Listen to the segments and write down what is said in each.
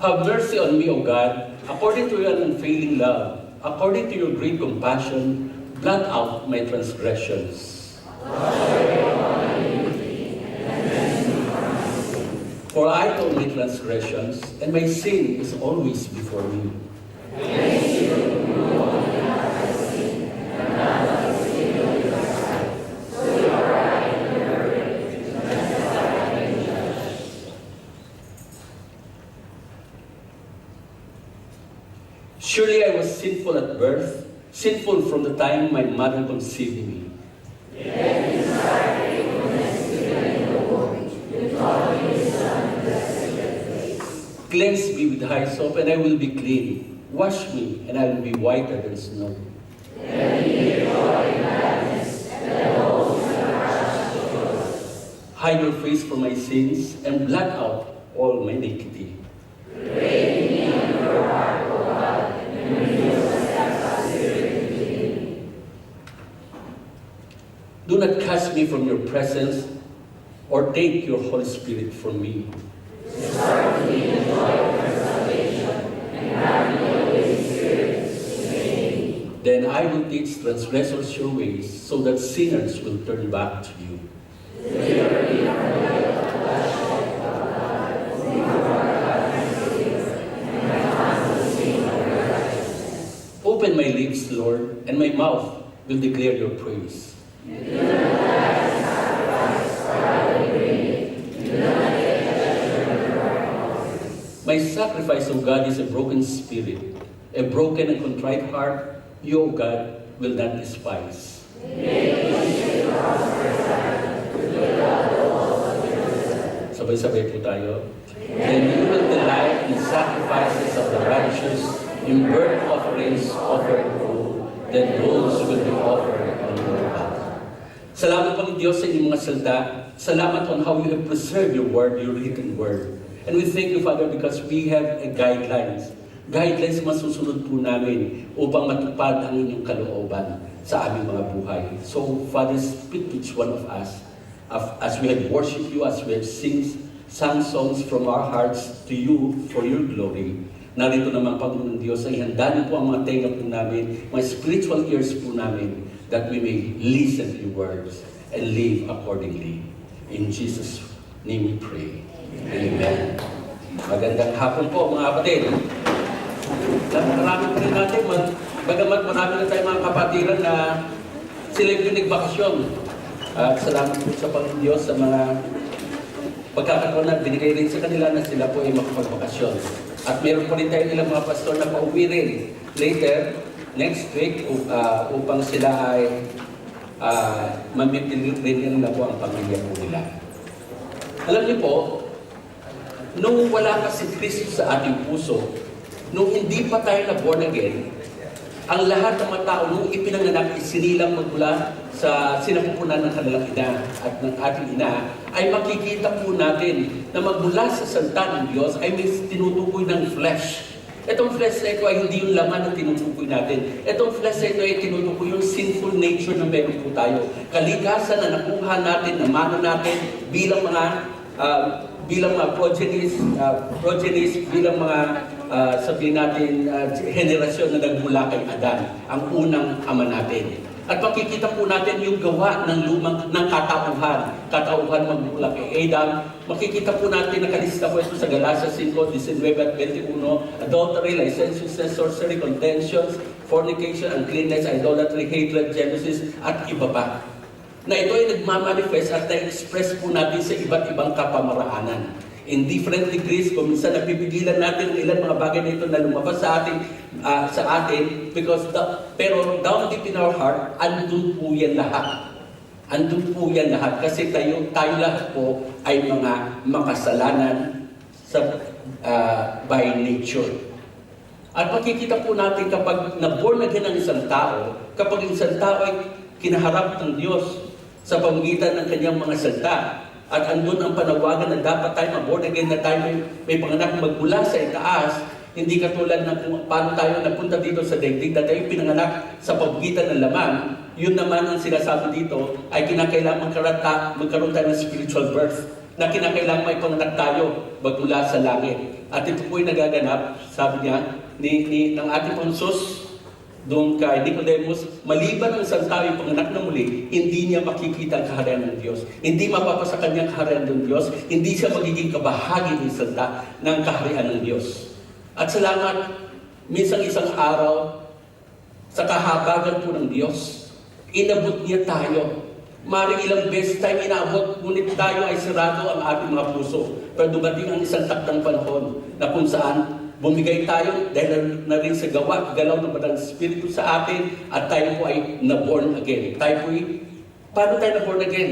Have mercy on me, O God, according to your unfailing love, according to your great compassion, blot out my transgressions. For I know my transgressions, and my sin is always before me. Surely I was sinful at birth, sinful from the time my mother conceived me. Cleanse me with hyssop, and I will be clean. Wash me, and I will be whiter than snow. Hide your face from my sins, and blot out all my iniquity. Do not cast me from your presence, or take your Holy Spirit from me. Then I will teach transgressors your ways, so that sinners will turn back to you. Open my lips, Lord, and my mouth will declare your praise. My sacrifice, O God, is a broken spirit, a broken and contrite heart. You, O God, will not despise. Sabay-sabay po tayo. Then you will delight in sacrifices of the righteous, in burnt offerings offered whole, then those will be offered on your altar. Salamat po ng Diyos sa inyong mga salita. Salamat on how you have preserved your word, your written word. And we thank you, Father, because we have a guidelines. Guidelines masusunod po namin upang matupad ang inyong kalooban sa aming mga buhay. So, Father, speak to each one of us as we have worshipped you, as we have sung songs from our hearts to you for your glory. Narito naman, Panginoon Diyos, ay handa niyo po ang mga tenga po namin, mga spiritual ears po namin, that we may listen to your words and live accordingly. In Jesus' name we pray. Amen. Magandang hapon po, mga kapatid. Marami pa rin natin, bagamat marami na tayong mga kapatiran na sila yung nagbakasyon. At salamat po sa Panginoon Diyos sa mga pagkakataon na binigay rin sa kanila na sila po ay makapagbakasyon. At meron pa rin tayong ilang mga pastor na pauwi rin later, next week, upang sila ay mamitil rin na po ang pamilya po nila. Alam niyo po, nung wala pa si Kristo sa ating puso, nung hindi pa tayo na born again, ang lahat ng mga tao nung ipinanganak, isinilang magmula sa sinapupunan ng kanilang ina at ng ating ina, ay makikita po natin na magmula sa salita ng Diyos ay may tinutukoy ng flesh. Itong flesh na ito ay hindi yung laman na tinutukoy natin. Itong flesh na ito ay tinutukoy yung sinful nature na meron po tayo. Kalikasan na nakuha natin, na mano natin bilang mga progenies, bilang mga sabihin natin henerasyon na nagmula kay Adan, ang unang ama natin. At makikita po natin yung gawa ng katauhan magmula kay Adam. Makikita po natin, nakalista po ito sa Galatians 5:19 at 21, adultery, licentiousness, sorcery, contentions, fornication, uncleanness, idolatry, hatred, jealousies, at iba pa. Na ito ay nagmamanifest at na-express po natin sa iba't ibang kapamaraanan. In different degrees, kung minsan napipigilan natin ang ilang mga bagay na ito na lumabas sa atin, pero down deep in our heart, andun po yan lahat. Andun po yan lahat. Kasi tayo lahat po ay mga makasalanan by nature. At makikita po natin kapag na-born again ang isang tao, kapag isang tao ay kinaharap ng Diyos sa pamamagitan ng kanyang mga salita, at andun ang panawagan na dapat tayo ma-born again, na tayo may panganak magmula sa itaas, hindi katulad ng kung paano tayo napunta dito sa daigdig na tayo pinanganak sa pamamagitan ng laman. Yun naman ang sinasabi dito ay kinakailangan magkaroon tayo ng spiritual birth. na kinakailangan may panganak tayo magmula sa langit. At ito po'y nagaganap, sabi niya, ng ating Panginoon doon kay Nicodemus, maliban ng isang tao yung panganak na muli, hindi niya makikita ang kaharian ng Diyos. Hindi mapapasa kanya ang kaharian ng Diyos, hindi siya magiging kabahagi ng santa ng kaharian ng Diyos. At salamat, minsan isang araw, sa kahabagan po ng Diyos, inabot niya tayo. Maring ilang beses tayo inaabot, ngunit tayo ay sarado ang ating mga puso. Pero dumating ang isang takdang panahon na kung saan bumigay tayo dahil na rin sa gawa, galaw ng Banal Espiritu sa atin at tayo po ay na-born again. Tayo po ay, paano tayo na-born again?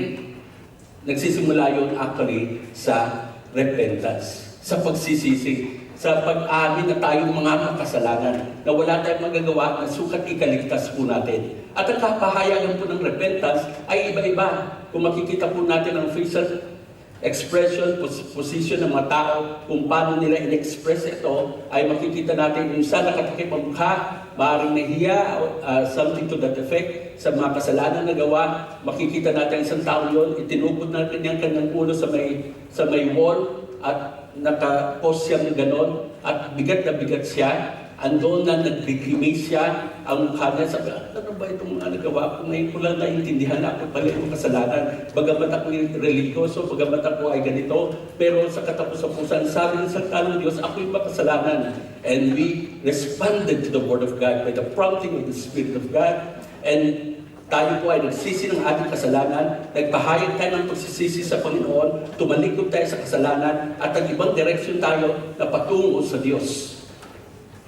Nagsisimula yun actually sa repentance, sa pagsisisi, sa pag-amin na tayong mga makasalanan, na wala tayong magagawa na sukat ikaligtas po natin. At ang kapahayagan po ng repentance ay iba-iba. Kung makikita po natin ang facial expression, position ng mga tao, kung paano nila in-express ito, ay makikita natin yung isa nakatakip ang mukha, maaaring nahiya, something to that effect, sa mga kasalanan na gawa. Makikita natin isang tao yun, itinukod na kanyang ulo sa may wall, at naka-post siya ng ganon, at bigat na bigat siya. Andon na nag-decrease siya, ang mukha niya, sabi, ano ba itong mga nagawa ko? Ngayon ko lang naintindihan na ako pala yung kasalanan. Bagamat ako religyoso, bagamat ako ay ganito, pero sa katapusan-pusan, sabi ng salita ng Diyos, ako yung makasalanan. And we responded to the Word of God by the prompting of the Spirit of God. And tayo po ay nagsisi ng ating kasalanan, nagpahayag tayo ng pagsisisi sa Panginoon, tumalikod tayo sa kasalanan, at ang ibang direksyon tayo na patungo sa Diyos.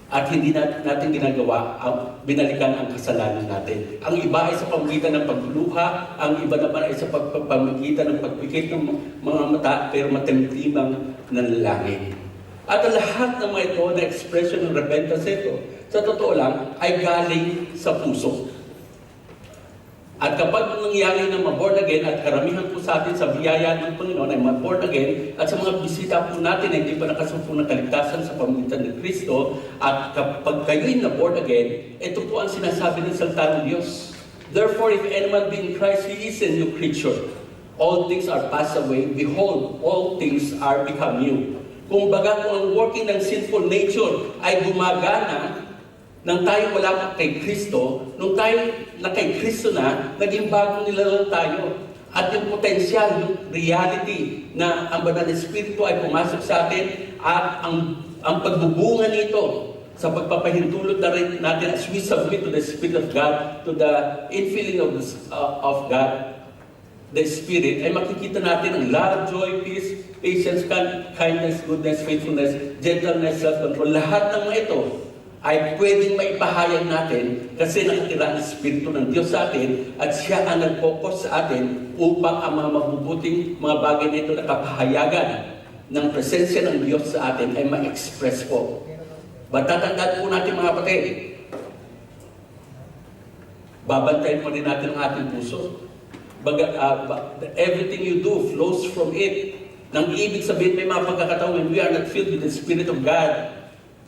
At hindi natin ginagawa ang binalikan ang kasalanan natin. Ang iba ay sa pamamagitan ng pagluluha, ang iba naman ay sa pamamagitan ng pagpikit ng mga mata, pero matimtimang nanlalangin. At ang lahat ng mga ito na expression ng repentance ito, sa totoo lang, ay galing sa puso. At kapag nangyari na ma-born again, at karamihan po sa atin sa biyaya ng Panginoon ay ma-born again, at sa mga bisita po natin na hindi pa nakasumpo ng kaligtasan sa pamamagitan ng Kristo, at kapag kayo'y na-born again, ito po ang sinasabi ng salita ng Diyos. Therefore, if anyone be in Christ, he is a new creature. All things are passed away. Behold, all things are become new. Kung baga kung ang working ng sinful nature ay gumagana, nang tayo wala pa kay Kristo, nung tayo na kay Kristo na, naging bagong nilalang tayo. At yung potensyal, yung reality na ang Banal na Espiritu ay pumasok sa atin, at ang pagbubunga nito sa pagpapahintulot na rin natin as we submit to the Spirit of God, to the infilling of God, the Spirit, ay makikita natin ang love, joy, peace, patience, kindness, goodness, faithfulness, gentleness, self-control. Lahat ng mga ito ay pwedeng maipahayag natin kasi nakatira ang Espiritu ng Diyos sa atin at siya ang nag-focus sa atin upang ang mga mabubuting mga bagay nito na kapahayagan ng presensya ng Diyos sa atin ay ma-express po. Matatandaan po natin mga kapatid, babantayan po rin natin ang ating puso. Everything you do flows from it. Nang ibig sabihin, may mga pagkakataon when we are not filled with the Spirit of God,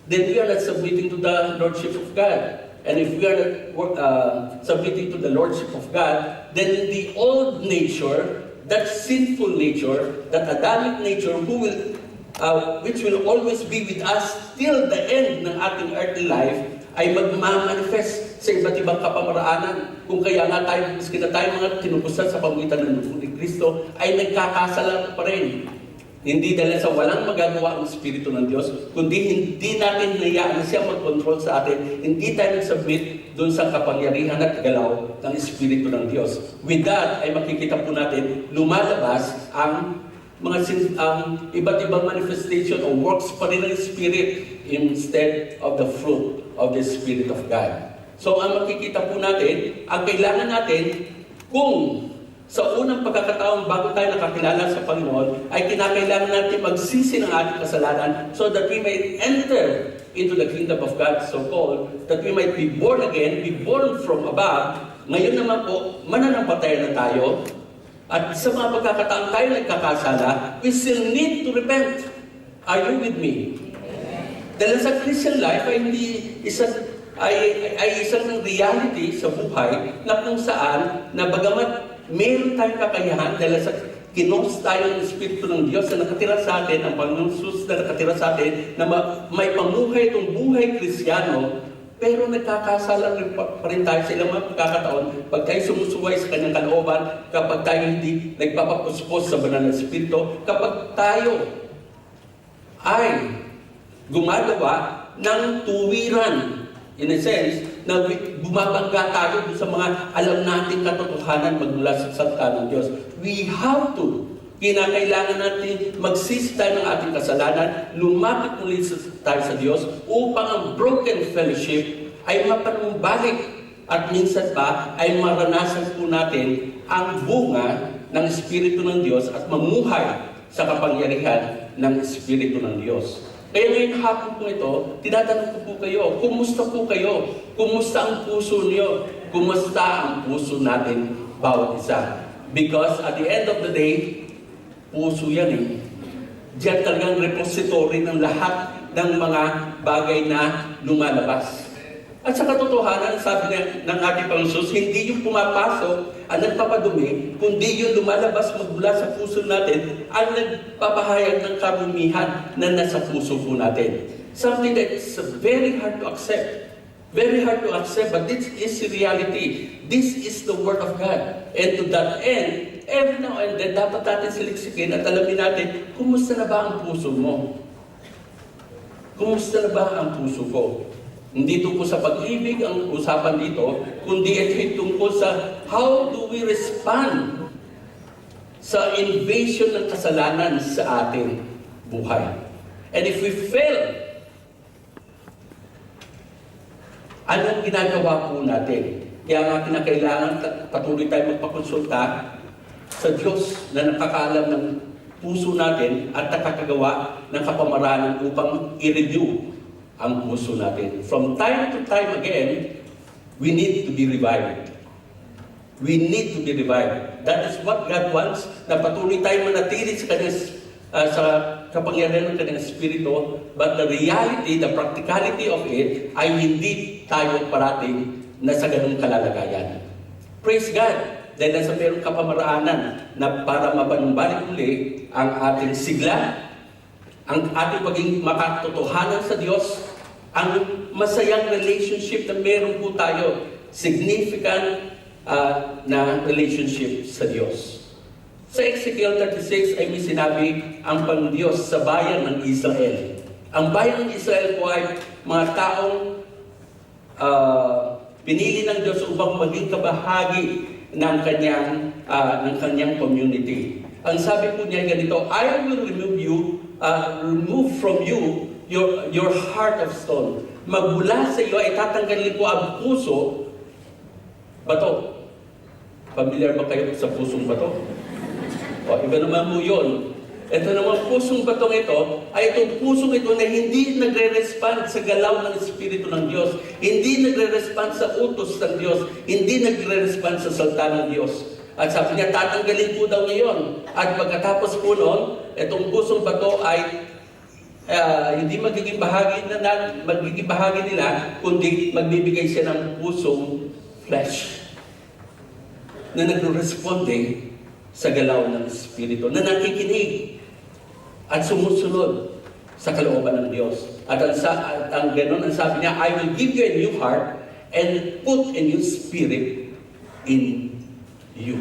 then we are not submitting to the Lordship of God. And if we are not submitting to the Lordship of God, then the old nature, that sinful nature, that Adamic nature, which will always be with us till the end ng ating earthly life, ay magmamanifest sa iba't ibang kapamaraanan. Kung kaya nga tayo, maski na tayo mga tinubusan sa pamamagitan ng dugo ni Kristo, ay nagkakasala pa rin. Hindi dahil sa walang magagawa ang Espiritu ng Diyos, kundi hindi natin hinayaan siya mag-control sa atin, hindi tayo nag-submit doon sa kapangyarihan at galaw ng Espiritu ng Diyos. With that, ay makikita po natin, lumalabas ang iba't ibang manifestation o works pa rin ng Spirit instead of the fruit of the Spirit of God. So, ang makikita po natin, ang kailangan natin, kung sa unang pagkakataon bago tayo nakakilala sa Panginoon, ay kinakailangan natin magsisi ng ating kasalanan so that we may enter into the kingdom of God, so-called, that we might be born again, be born from above. Ngayon naman po, mananampalataya na tayo, at sa mga pagkakataon tayo nagkakasala, we still need to repent. Are you with me? Dahil sa Christian life ay isang reality sa buhay na kung saan na bagamat meron tayong kakayahan dahil sa kinos tayo ng Espiritu ng Diyos na nakatira sa atin, ang Panginoon Jesus na nakatira sa atin, na may pamuhay itong buhay Kristiyano, pero nagkakasala pa rin tayo sa ilang mga pagkakataon pag tayo sumusuway sa kanyang kalooban, kapag tayo hindi nagpapapuspos sa banal na Espiritu, kapag tayo ay gumagawa ng tuwiran, in a sense, na bumabangga tayo sa mga alam nating katotohanan magmula sa salita ng Diyos. We have to. Kinakailangan natin magsista ng ating kasalanan, lumapit muli tayo sa Diyos upang ang broken fellowship ay mapanumbalik at minsan pa ay maranasan po natin ang bunga ng Espiritu ng Diyos at mamuhay sa kapangyarihan ng Espiritu ng Diyos. Kaya ngayon hapon po ito, tinatanong ko po kayo, kumusta po kayo? Kumusta ang puso niyo? Kumusta ang puso natin bawat isa? Because at the end of the day, puso yan eh. Diyan talagang repository ng lahat ng mga bagay na lumalabas. At sa katotohanan, sabi ng ating Panginoon Jesus, hindi yung pumapasok ang nagpapadumi, kundi yung lumalabas magmula sa puso natin ang nagpapahayag ng karumihan na nasa puso po natin. Something that is very hard to accept. Very hard to accept, but this is reality. This is the Word of God. And to that end, every now and then, dapat natin siliksikin at alamin natin, kumusta na ba ang puso mo? Kumusta na ba ang puso ko? Hindi tungkol sa pag-ibig ang usapan dito, kundi ito'y tungkol sa how do we respond sa invasion ng kasalanan sa ating buhay. And if we fail, anong ginagawa po natin? Kaya nga kinakailangan patuloy tayo magpakonsulta sa Diyos na nakakaalam ng puso natin at nakakagawa ng kapamarangan upang i-review ang puso natin. From time to time again, we need to be revived. We need to be revived. That is what God wants, na patuloy tayo manatili sa kanyang sa kapangyarihan ng kanyang Espiritu, but the reality, the practicality of it, ay hindi tayo parating nasa ganung kalalagayan. Praise God! Dahil nasa mayroong kapamaraanan na para mapanumbalik uli ang ating sigla, ang ating paging makatotohanan sa Diyos, ang masayang relationship na meron po tayo, significant na relationship sa Diyos. Sa Ezekiel 36 ay may sinabi ang Panginoon sa bayan ng Israel. Ang bayan ng Israel po ay mga taong pinili ng Diyos upang maging kabahagi ng kanyang community. Ang sabi po niya ganito, I will remove from you your heart of stone. Magmula sa iyo ay tatanggalin ko ang puso, bato. Familiar ba kayo sa pusong bato? O, iba naman mo yun. Ito naman, pusong batong ito, ay itong pusong ito na hindi nagre-respond sa galaw ng Espiritu ng Diyos, hindi nagre-respond sa utos ng Diyos, hindi nagre-respond sa salita ng Diyos. At sabi niya, tatanggalin po daw niya yun. At pagkatapos po noon, itong pusong bato ay hindi magiging bahagi nila, kundi magbibigay siya ng pusong flesh na nagre-responde sa galaw ng Espiritu, na nakikinig at sumusunod sa kalooban ng Diyos. At ang ganun, ang sabi niya, I will give you a new heart and put a new spirit in you.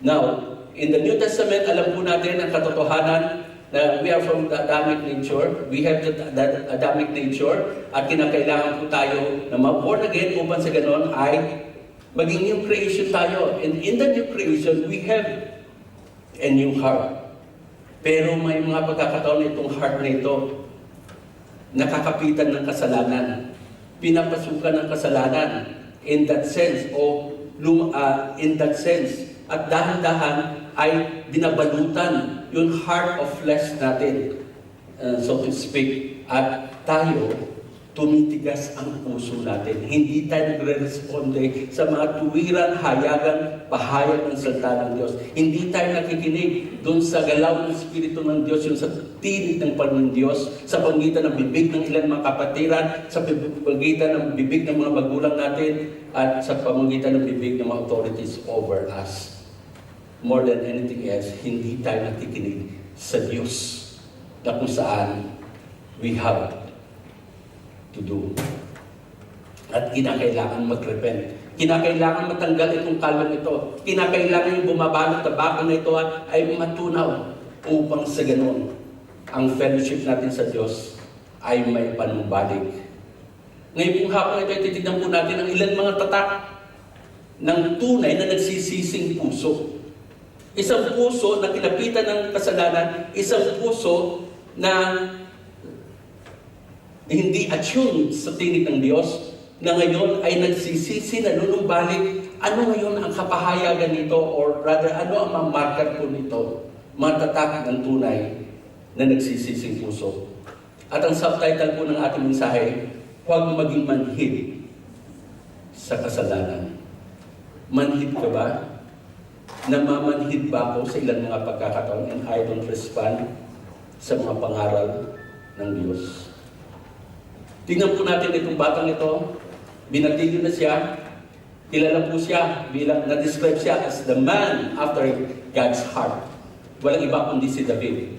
Now, in the New Testament, alam po natin ang katotohanan na we are from the Adamic nature. We have the Adamic nature at kinakailangan po tayo na ma-born again upang sa ganun ay maging new creation tayo. And in the new creation, we have a new heart. Pero may mga pagkakataon na itong heart na ito, nakakapitan ng kasalanan. Pinapasukan ng kasalanan. In that sense, at dahan-dahan ay binabalutan yung heart of flesh natin, so to speak. At tayo, tumitigas ang puso natin. Hindi tayo nagre-responde sa mga tuwiran, hayagang pahayag ng salita ng Diyos. Hindi tayo nakikinig doon sa galaw ng Espiritu ng Diyos, yung sa tinig ng Panginoon Diyos, sa pagitan ng bibig ng ilan mga kapatiran, sa pagitan ng bibig ng mga magulang natin, at sa pamagitan ng bibig ng mga authorities over us. more than anything else, hindi tayo nakikinig sa Diyos na kung saan we have to do. At kinakailangan mag-repent. Kinakailangan matanggal itong kalong ito. Kinakailangan yung bumabalot na bako na ito ay matunaw upang sa ganun ang fellowship natin sa Diyos ay may panumbalik. Ngayon pong hapon ito ay titignan po natin ang ilang mga tatak ng tunay na nagsisising puso. Isang puso na kinapitan ng kasalanan, isang puso na hindi attune sa tinig ng Diyos, na ngayon ay nagsisisi, nanunumbalik. Ano ngayon ang kapahayagan nito, or rather, ano ang mga marker po nito? Matatak ng tunay na nagsisising puso. At ang subtitle po ng ating mensahe, huwag maging manhid sa kasalanan. Manhid ka ba? Namamanhid ba ako sa ilang mga pagkakataon and I don't respond sa mga pangaral ng Diyos? Tingnan po natin itong batang ito. Binatilyo na siya. Kilala po siya bilang, na-describe siya as the man after God's heart. Walang iba kundi si David.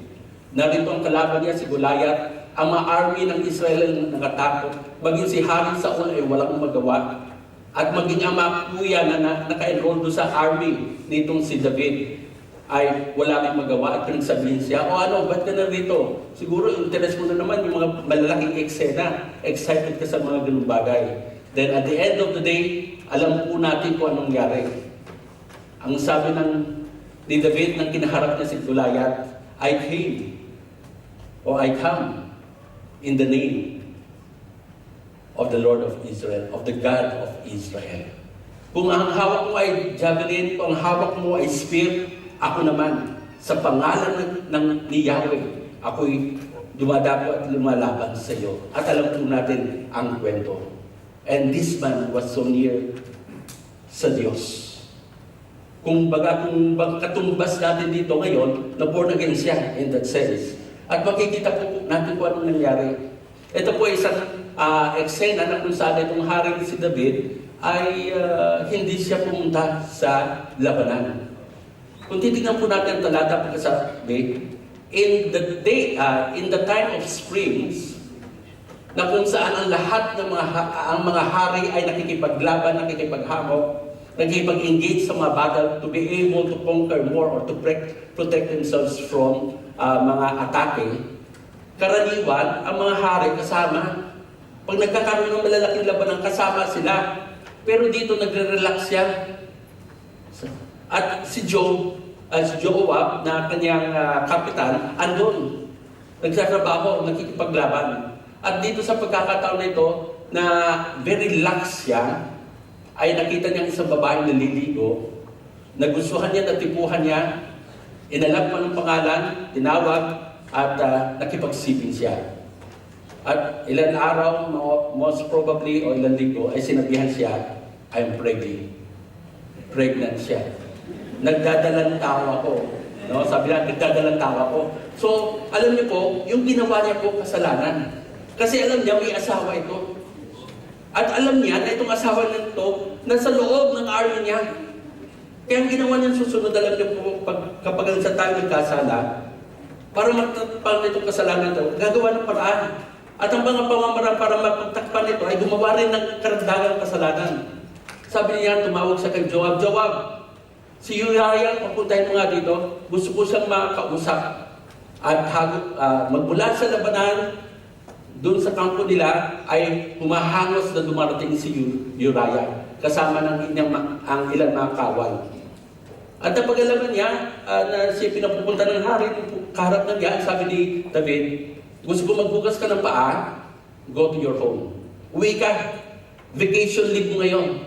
Narito ang kalaban niya, si Goliath. Ang mga army ng Israel ay nakatakot. Maging si Hari Saul ay walang magawa. At maging ang mga kuya na naka-enroll doon sa army nitong si David ay wala kang magawa at pinagsabihin siya, o ano, ba't ka na rito? Siguro interest mo na naman yung mga malalaking eksena. Excited ka sa mga ganung bagay. Then at the end of the day, alam po natin kung anong nangyari. Ang sabi ni David nang kinaharap niya si Goliath, I come in the name of the Lord of Israel, of the God of Israel. Kung ang hawak mo ay javelin, kung ang hawak mo ay spear, ako naman, sa pangalan ni Yahweh, ako'y dumadapo at lumalaban sa iyo. At alam po natin ang kwento. And this man was so near sa Diyos. Kung katumbas natin dito ngayon, na born again siya in that sense. At makikita po natin kung anong nangyari. Ito po isang eksena na kung saan itong hari si David ay hindi siya pumunta sa labanan. Kung titignan po natin ang talata pagkasabi, in the time of springs, na kung saan ang lahat ng mga hari ay nakikipaglaban, nakikipaghamok, nakikipag-engage sa mga battle to be able to conquer more or to protect themselves from mga atake. Karaniwan, ang mga hari kasama. Pag nagkakaroon ng malalaking labanan, kasama sila. Pero dito nagre-relax siya. At si Joab na kanyang kapitan, andun. Nagsatrabaho, nakikipaglaban. At dito sa pagkakataon na ito, na very lax siya, ay nakita niya isang babae na liligo, nagustuhan niya, natipuhan niya, inalag pa ng pangalan, tinawag, at nakipagsiping siya. At ilan araw, most probably, o ilan linggo, ay sinabihan siya, I'm pregnant siya. Nagdadalang tawa ko. No? Sabi lang, nagdadalang tawa ko. So, alam niyo po, yung ginawa niya po kasalanan. Kasi alam niya, may asawa ito. At alam niya na itong asawa nito nasa loob ng army niya. Kaya ang ginawa niya susunod, alam niyo po, kapag sa tayo nagkasala, para magtakpan itong kasalanan ito, gagawa ng paraan. At ang mga pamamaraan para magtakpan ito ay gumawa rin ng karagdagang kasalanan. Sabi niya, tumawag sa kay Joab, si Uriah, papuntahin mo nga dito, gusto ko siyang makausap. At magmula sa labanan, doon sa kampo nila ay humahangos na dumarating si Uriah kasama ng ang ilang mga kawal. At napag-alaman niya na siya pinapupunta ng hari, kaharap ng yan, sabi ni David, gusto ko magbukas ka ng paa, go to your home. Uwi ka, vacation leave mo ngayon.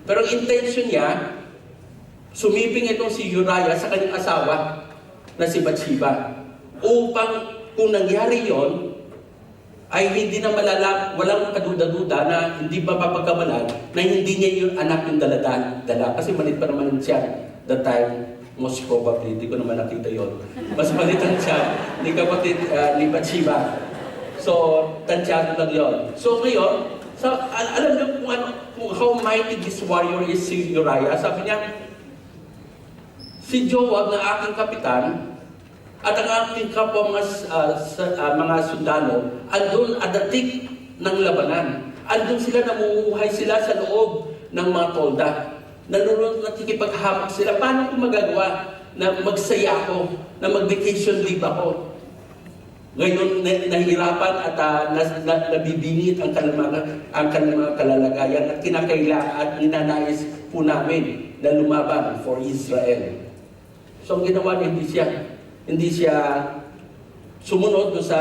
Pero ang intention niya, sumiping itong si Uriah sa kanyang asawa na si Bathsheba upang kung nangyari yon ay hindi na walang kaduda-duda na hindi mapapagkamalan na hindi niya yung anak yung dala. Kasi malit pa naman siya that time, most probably, hindi ko naman nakita yon. Mas malitan siya ni kapatid ni Bathsheba. So, tansyado lang yon. So ngayon, alam niyo kung how mighty this warrior is si Uriah. Sabi niya, si Joab na aking kapitan at ang aking kapwa mga sundalo andun adatik ng labanan. Andun sila, namumuhay sila sa loob ng mga tolda. Nanonood, nakikipaghamak sila. Paano ko magagawa na magsaya ako, na mag-vacation leave ako? Ngayon, nahihirapan at nabibingit ang kanilang mga kalalagayan at kinakailangan at ninanais po namin na lumaban for Israel. So, ang ginawa niya, hindi siya sumunod sa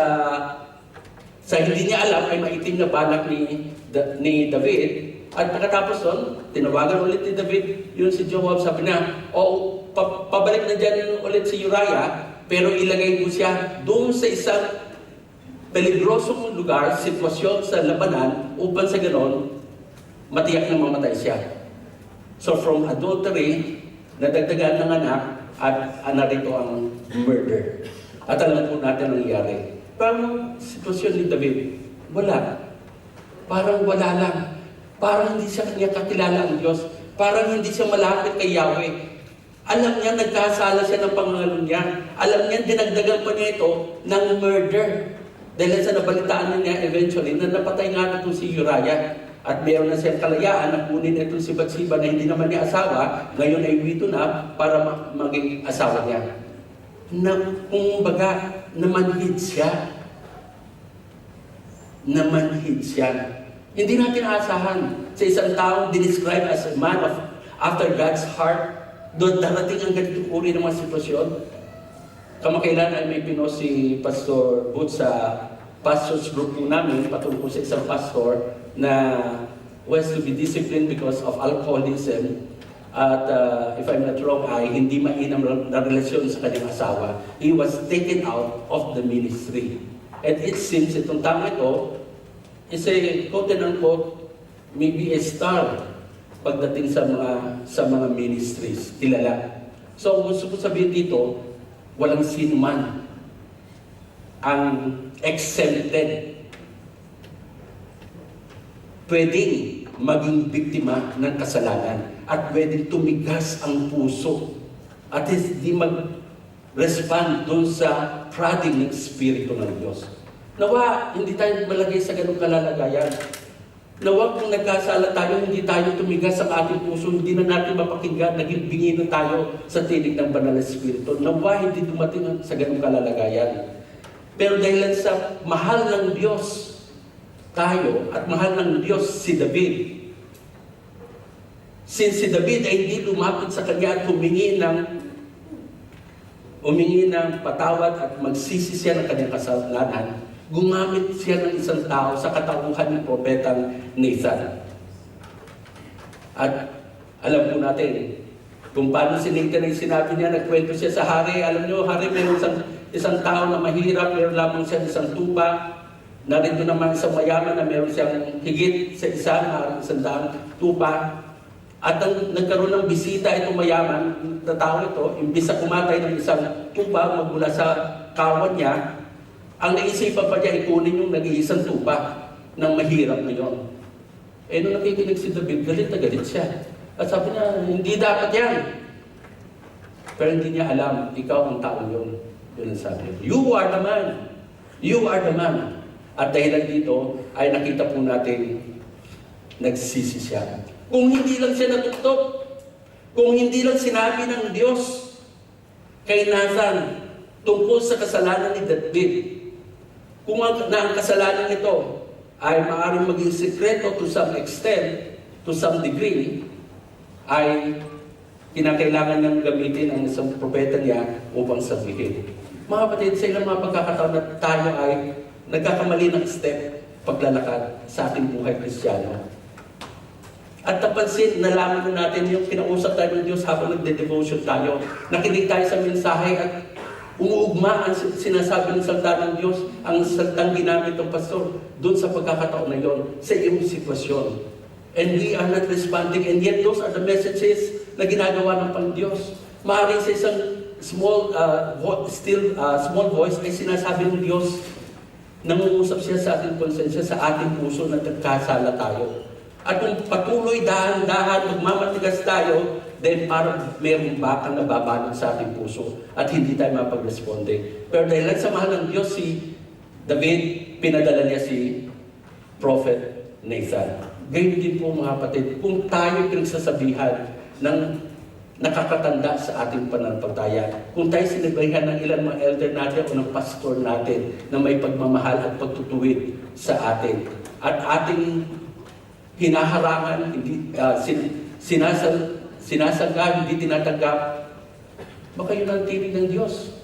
hindi niya alam ay maitim na balak ni David. At pagkatapos nun, tinawagan ulit ni David, yun si Joab, sabi na, pabalik na dyan ulit si Uriah, pero ilagay mo siya doon sa isang peligrosong lugar, sitwasyon sa labanan, upang sa ganon, matiyak na mamatay siya. So from adultery, nadagdagan ng anak, at narito ang murder. At alam po natin ang nangyari. Parang sitwasyon ni David, wala. Parang wala lang. Parang hindi siya kanya kakilala ang Diyos. Parang hindi siya malapit kay Yahweh. Alam niya, nagkasala siya ng Panginoon niya. Alam niya, dinagdagan pa niya ito ng murder. Dahil sa nabalitaan niya eventually, na napatay nga ito si Uriah. At meron na siyang kalayaan na kunin ito si Bathsheba na hindi naman niya asawa, ngayon ay widow na para maging asawa niya. Kung baga, namanhid siya. Namanhid siya. Hindi natin aasahan sa isang taong dinescribe as a man after God's heart, doon darating ang ganitong uri ng mga sitwasyon. Kamakailan ay may pinost si Pastor Booth sa pastors group po namin patungkol sa isang pastor na was to be disciplined because of alcoholism at if I'm not wrong ay hindi mainam na relasyon sa kanyang asawa. He was taken out of the ministry. And it seems itong tao ito is a quote-unquote maybe a star pagdating sa mga ministries, kilala. So gusto ko sabihin dito, walang sino man ang exempted pwedeng maging biktima ng kasalanan at pwedeng tumigas ang puso at hindi mag-respond doon sa prodding ng Espiritu ng Diyos. Nawa, hindi tayo malagay sa ganung kalalagayan. Nawa, kung nagkasala tayo, hindi tayo tumigas ang ating puso, hindi na natin mapakinggan, naging bingi na tayo sa tinig ng Banal na Espiritu. Nawa, hindi dumating sa ganung kalalagayan. Pero dahil sa mahal ng Diyos tayo at mahal ng Diyos si David, since si David ay hindi lumapit sa kanya at humingi ng patawad at magsisi siya ng kanyang kasalanan, gumamit siya ng isang tao sa katauhan ng propetang Nathan. At alam po natin kung paano si Nathan ay sinabi niya, nagkwento siya sa hari. Alam niyo, hari, meron isang tao na mahirap, meron lamang siya isang tupa. Narito naman isang mayaman na meron siyang higit sa isang daang tupa. At nagkaroon ng bisita itong mayaman na tao ito, imbis na kumatay ng isang tupa magmula sa kawan niya, ang naisipan pa niya ikunin yung nag-iisang tupa ng mahirap na yun. Eh, nung nakikinig si David, galit na galit siya. At sabi niya, hindi dapat yan. Pero hindi niya alam, ikaw ang tao yun. Yun ang sabi niya. You are the man. You are the man. At dahil dito, ay nakita po natin, nagsisi siya. Kung hindi lang siya natutok, kung hindi lang sinabi ng Diyos kay Nathan tungkol sa kasalanan ni David, kung ang kasalanan nito ay maaaring maging sekreto to some extent, to some degree, ay kinakailangan niyang gamitin ang isang propeta niya upang sabihin. Mga kapatid, sa ilang mga pagkakataon na tayo ay nagkakamali ng step paglalakad sa ating buhay Kristiyano. At napansin, nalaman na natin yung kinausap tayo ng Diyos habang nagde-devotion tayo. Nakinig tayo sa mensahe at umuugma ang sinasabi ng salita ng Diyos, ang salitang ginamit ng pastor, doon sa pagkakataon na yon, sa iyong sitwasyon. And we are not responding, and yet those are the messages na ginagawa ng Pang-Diyos. Maaaring sa isang small voice ay sinasabi ng Diyos, nangungusap siya sa ating konsensya, sa ating puso na nagkasala tayo. At kung patuloy dahan-dahan magmamatigas tayo then parang mayroong bakang na babalot sa ating puso at hindi tayo mapag-responde. Pero dahil lang sa mahal ng Diyos, si David, pinadala niya si Prophet Nathan. Gayun din po mga kapatid, kung tayo pinagsasabihan ng nakakatanda sa ating pananampalataya, kung tayo sinabihan ng ilan mga elder natin o ng pastor natin na may pagmamahal at pagtutuwid sa atin, at ating hinaharangan, hindi, sinasangga, hindi tinatanggap, baka yun ang tinig ng Diyos.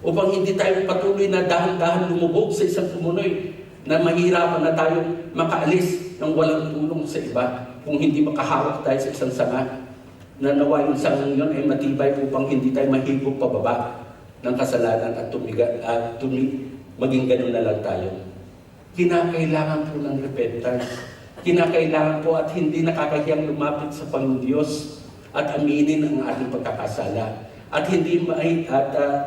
Upang hindi tayo patuloy na dahan-dahan lumubog sa isang tumunoy na mahirapan na tayong makaalis ng walang tulong sa iba kung hindi makahawak tayo sa isang sanga na nawa yung sangang yun ay matibay upang hindi tayo mahigop pababa ng kasalanan at maging ganun na lang tayo. Kinakailangan po ng repentance. Kinakailangan po at hindi nakakahiyang lumapit sa Panginoon Diyos at aminin ang ating pagkakasala. At hindi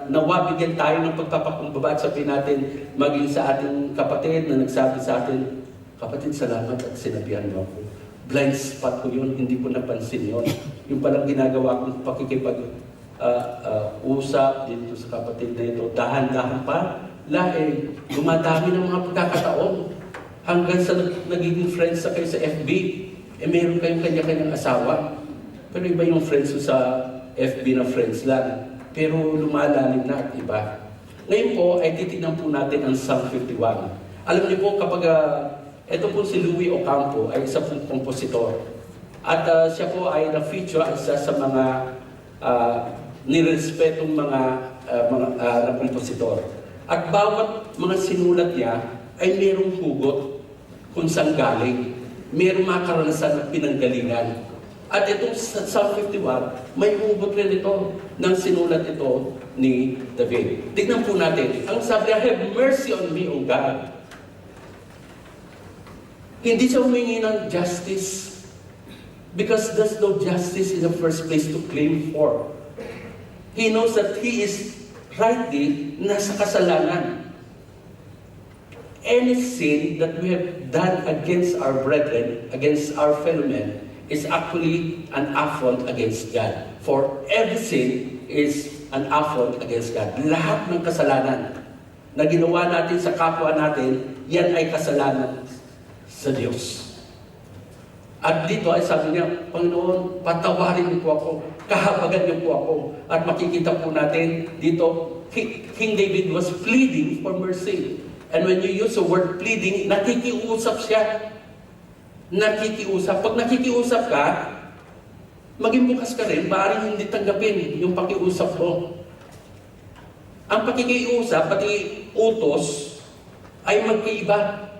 nawa bigyan tayo ng pagpapakumbaba at sabihin natin maging sa ating kapatid na nagsabi sa atin, kapatid, salamat at sinabihan mo ako. Blind spot ko yun, hindi ko napansin yun. Yung palang ginagawa kong usap dito sa kapatid na ito, dahan-dahan pa, dumadami ng mga pagkakataon hanggang sa nagiging friends na kayo sa FB. Meron kayong kanya-kanyang asawa. Pero iba yung friends sa FB na friends lang. Pero lumalalim na at iba. Ngayon po ay titignan po natin ang Psalm 51. Alam niyo po kapag ito po si Louis Ocampo ay isa pong kompositor. At siya po ay na-feature isa sa mga nirespetong mga kompositor. At bawat mga sinulat niya ay mayroong hugot kung saan galing. Mayroong mga karanasan at pinanggalingan. At itong Psalm 51, may hugot rin ito ng sinulat ito ni David. Tignan po natin. Ang sabi niya, have mercy on me, O God. Hindi siya humingi ng justice because there's no justice in the first place to claim for. He knows that he is rightly nasa kasalanan. Any sin that we have done against our brethren, against our fellow men, is actually an affront against God. For every sin is an affront against God. Lahat ng kasalanan na ginawa natin sa kapwa natin, yan ay kasalanan sa Diyos. At dito ay sabi niya, Panginoon, patawarin niyo po ako, kahabagan niyo po ako. At makikita po natin dito, King David was pleading for mercy. And when you use the word pleading, nakikiusap siya. Nakikiusap. Pag nakikiusap ka, maging bukas ka rin, maaaring hindi tanggapin yung pakiusap mo. Ang pakikiusap, pati utos, ay magkaiba.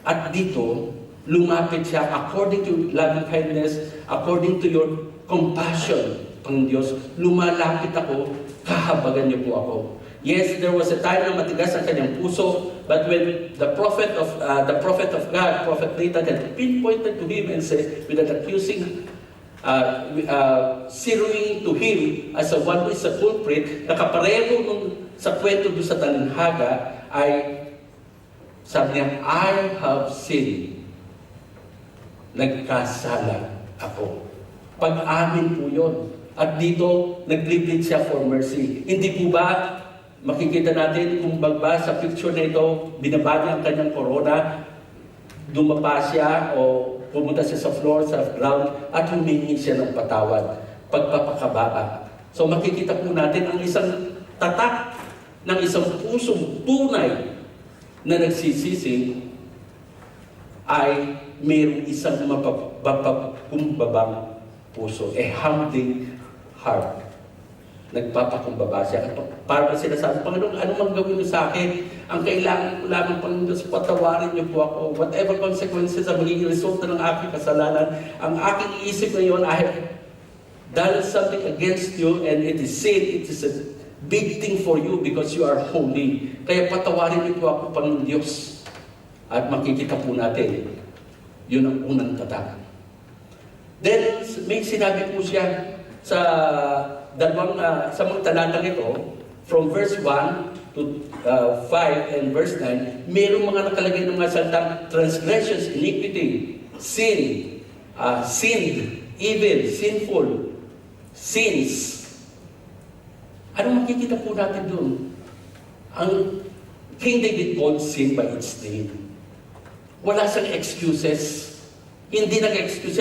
At dito, lumapit siya according to loving kindness, according to your compassion, Panginoon Diyos, lumalapit ako, kahabagan niyo po ako. Yes, there was a time na matigas ang kanyang puso, but when the prophet of God, Prophet Nathan, had pinpointed to him and said, with an accusing, zeroing to him as a one who is a culprit, nakapareho nung sa kwento doon sa talinhaga, ay sabi niya, I have sinned. Nagkasala ako. Pag-amin po yun. At dito, nag-plead siya for mercy. Hindi po ba makikita natin kung bagba sa picture na ito, binaba niya ang kanyang corona, dumapa siya o pumunta siya sa floor, sa ground, at humingi siya ng patawad, pagpapakababa. So makikita po natin ang isang tatak ng isang pusong tunay na nagsisisi ay mayroong isang mapapakumbabang puso, a humbling heart. Nagpapakumbaba siya. Parang sinasabi, Panginoon, ano mang gawin mo sa akin? Ang kailangan ko lamang, Panginoon, patawarin niyo po ako. Whatever consequences ang magiging resulta ng aking kasalanan, ang aking isip ngayon, I have done something against you and it is sin. It is a big thing for you because you are holy. Kaya patawarin niyo po ako, Panginoon Diyos. At makikita po natin, yun ang unang tatak. Then, may sinabi po siya sa sa mga talatang ito, from verse 1 to 5 and verse 9, mayroong mga nakalagay ng mga salitang transgressions, iniquity, sin, sinned, evil, sinful, sins. Anong makikita po natin doon? Ang King David called sin by its name. Wala siyang excuses. Hindi nag-excuse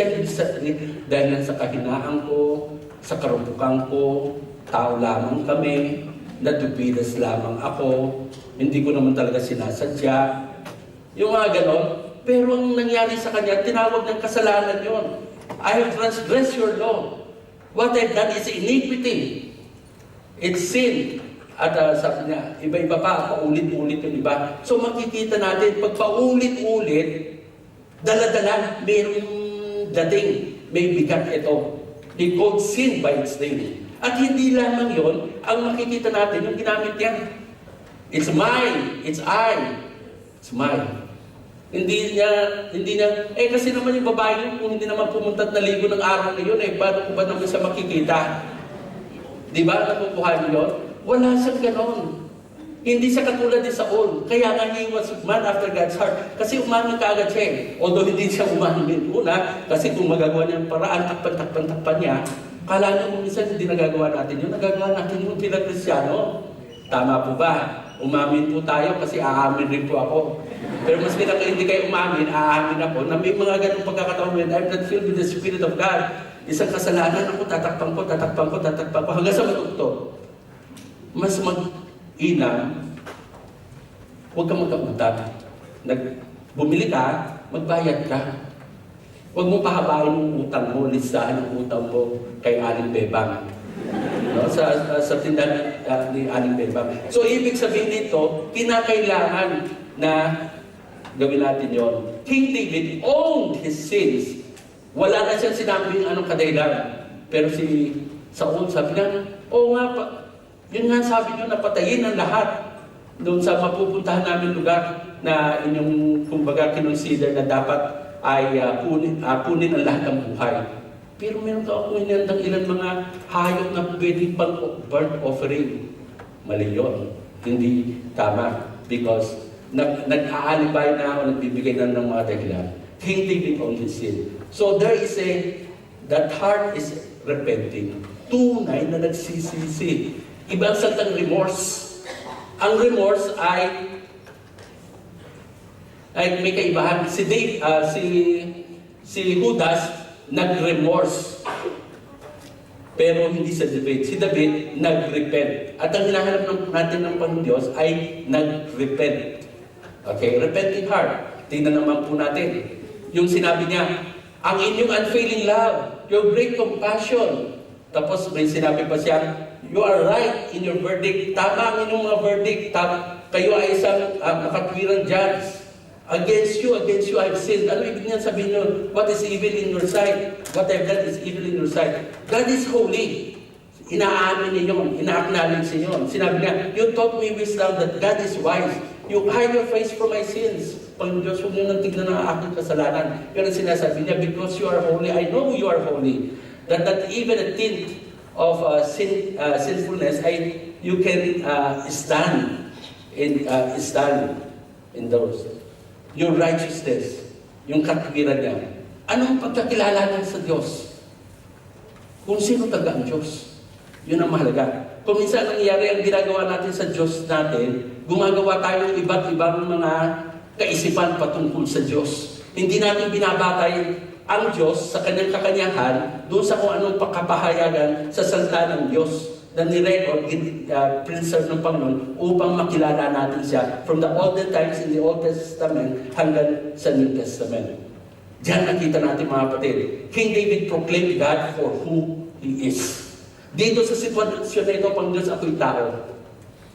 dahil sa kahinaan ko, sa karumpukan ko, tao lamang kami, natubilas lamang ako, hindi ko naman talaga sinasadya. Yung mga ganon. Pero ang nangyari sa kanya, tinawag ng kasalanan yon. I have transgressed your law. What I've done is iniquity. It's sin. At sabi niya, iba-iba pa, paulit-ulit yung iba. So makikita natin, pag paulit-ulit, dala-dala, mayroong dating, may bigat ito. They called sin by its name. At hindi lamang yon, ang makikita natin, yung ginamit niya. It's mine, it's I, it's mine. Hindi niya, kasi naman yung babae yun, kung hindi naman pumunta at naligo ng araw na yun, paano ko ba naman siya makikita? Di ba? Nakukuha niyo yun? Wala siyang ganon. Hindi siya katulad ni Saul. Kaya nga he was man after God's heart. Kasi umamin ka agad siya eh. Although hindi siya umamin una, kasi kung magagawa niya ang paraan, takpan niya, kala niya kung minsan hindi nagagawa natin yun, nagagawa natin yung bilang Kristyano. Tama po ba? Umamin po tayo kasi aamin rin po ako. Pero mas pinaka hindi kayo umamin, aamin ako na may mga ganong pagkakataon when I'm not filled with the Spirit of God. Isang kasalanan ako, tatakpan ko, hanggang sa matugtog. Mas mag-inam, huwag kang magkautang. Bumili ka, magbayad ka. Huwag mo pahabain yung utang mo, listahan ng utang mo kay Aling Bebang. No? Sa tindahan ni Aling Bebang. So, ibig sabihin nito, kinakailangan na gawin natin yon. King David owned his sins. Wala na siyang sinabing anong kadahilan. Pero si Saul sabi niya, oo nga pa, yun nga sabi niyo, napatayin ang lahat doon sa mapupuntahan namin lugar na inyong, kumbaga, kinonsider na dapat ay kunin ang lahat ng buhay. Pero meron ka ako inandang ilan mga hayop na pwedeng pang burnt offering. Mali yun. Hindi tama. Because nag-aalibay na o nagbibigay na ng mga dahilan. King David on his sin. So there is that heart is repenting. Tunay na nagsisisi. Ibang salitang remorse. Ang remorse ay may kaibahan. Si Judas nag-remorse. Pero hindi sa David. Si David nag-repent. At ang hinahanap natin ng Panginoon Diyos ay nag-repent. Okay? Repenting heart. Tingnan naman po natin. Yung sinabi niya, ang inyong unfailing love, your great compassion. Tapos may sinabi pa siya, you are right in your verdict. Tama ang inyong mga verdict. Kayo ay isang makatwirang judge. Against you, I've sinned. Ano ibig niyan sabihin nyo? What is evil in your sight? What I've done is evil in your sight. God is holy. Inaamin niyo yun. Ina-acknowledge niyo yun. Sinabi niya, you taught me wisdom that God is wise. You hide your face from my sins. Panginoon Diyos, huwag niyo nang tignan ang aking kasalanan. Pero sinasabi niya, because you are holy, I know you are holy. That even a tint of sinfulness, you can stand in those. Yung righteousness, yung katwiran niya. Anong pagkakilala niya sa Diyos? Kung sino talaga ang Diyos. Yun ang mahalaga. Kung minsan nangyayari ang ginagawa natin sa Diyos natin, gumagawa tayo ng iba't ibang mga kaisipan patungkol sa Diyos. Hindi natin binabatay ang Diyos sa kanyang kakanyahan doon sa kung anong pagkapahayagan sa salita ng Diyos na nirecord, preserve ng Panginoon upang makilala natin siya from the olden times in the Old Testament hanggang sa New Testament. Diyan nakita natin mga kapatid. King David proclaimed God for who He is. Dito sa sitwasyon na ito, Pang Diyos, ako'y tao.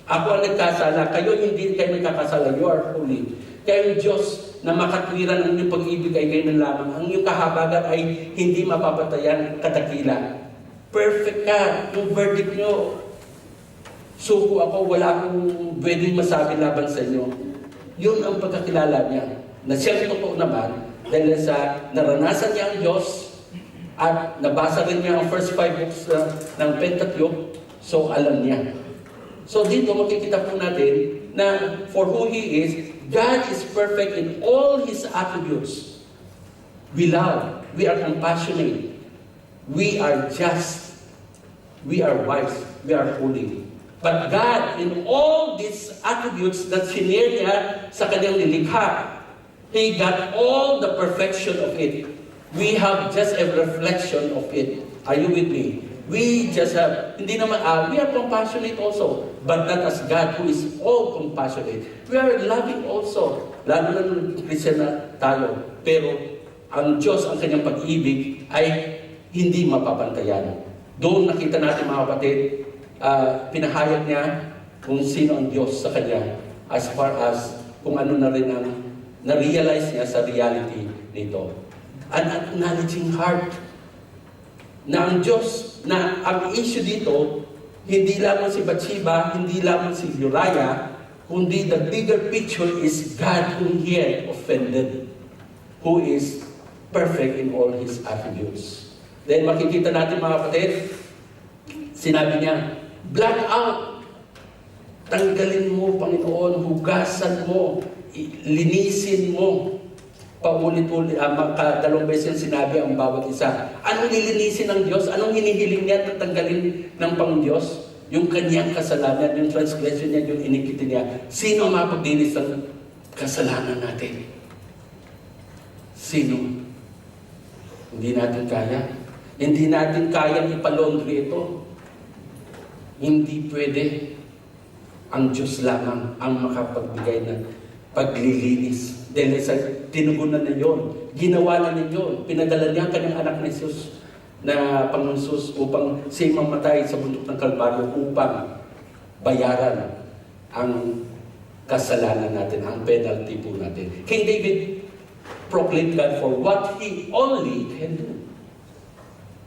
Ako ang nagkasala, kayo hindi kayo nagkakasala, you are holy. Kaya yung Diyos na makatwiran ang inyong pag-ibig ay kayo na lamang. Ang inyong kahabagan ay hindi mapapatayan katakila. Perfect ka, yung verdict nyo. Suko ako, wala akong pwedeng masabi laban sa inyo. Yun ang pagkakilala niya. Na siyang totoo naman, dahil sa naranasan niya ang Diyos, at nabasa rin niya ang first 5 books ng Pentateuch, so alam niya. So dito makikita po natin na for who He is, God is perfect in all His attributes. We love, we are compassionate, We are just. We are wise. We are holy. But God, in all these attributes that sinare niya sa kanyang nilikha, He got all the perfection of it. We have just a reflection of it. Are you with me? We just have, hindi naman, we are compassionate also, but not as God who is all compassionate. We are loving also, lalo na nung Christian na tayo. Pero ang Diyos, ang kanyang pag-ibig ay hindi mapapantayan. Doon nakita natin mga kapatid, pinahayag niya kung sino ang Diyos sa kanya as far as kung ano na rin ang na-realize niya sa reality nito. An acknowledging heart na ang Diyos, na ang issue dito, hindi lamang si Bathsheba, hindi lamang si Uriah, kundi the bigger picture is God whom He had offended, who is perfect in all His attributes. Then makikita natin mga kapatid, sinabi niya, blot out, tanggalin mo, Panginoon, hugasan mo, linisin mo. Paulit-ulit, dalawang beses sinabi ang bawat isa. Anong lilinisin ng Diyos? Anong hinihiling niya at tanggalin ng Pang-Diyos? Yung kanyang kasalanan, yung transgression niya, yung iniquity niya. Sino ang mapaglinis ng kasalanan natin? Sino? Hindi natin kaya. Hindi natin kayang ipalondry ito. Hindi pwede. Ang Diyos lamang ang makapagbigay ng paglilinis. Dahil sa tinugunan na yun, ginawa na ninyo, pinadala niya ang kanyang anak na Jesus na Panginoon Jesus upang siya mamatay sa bundok ng Kalbaryo upang bayaran ang kasalanan natin, ang penalty po natin. King David proclaimed God for what He only can do.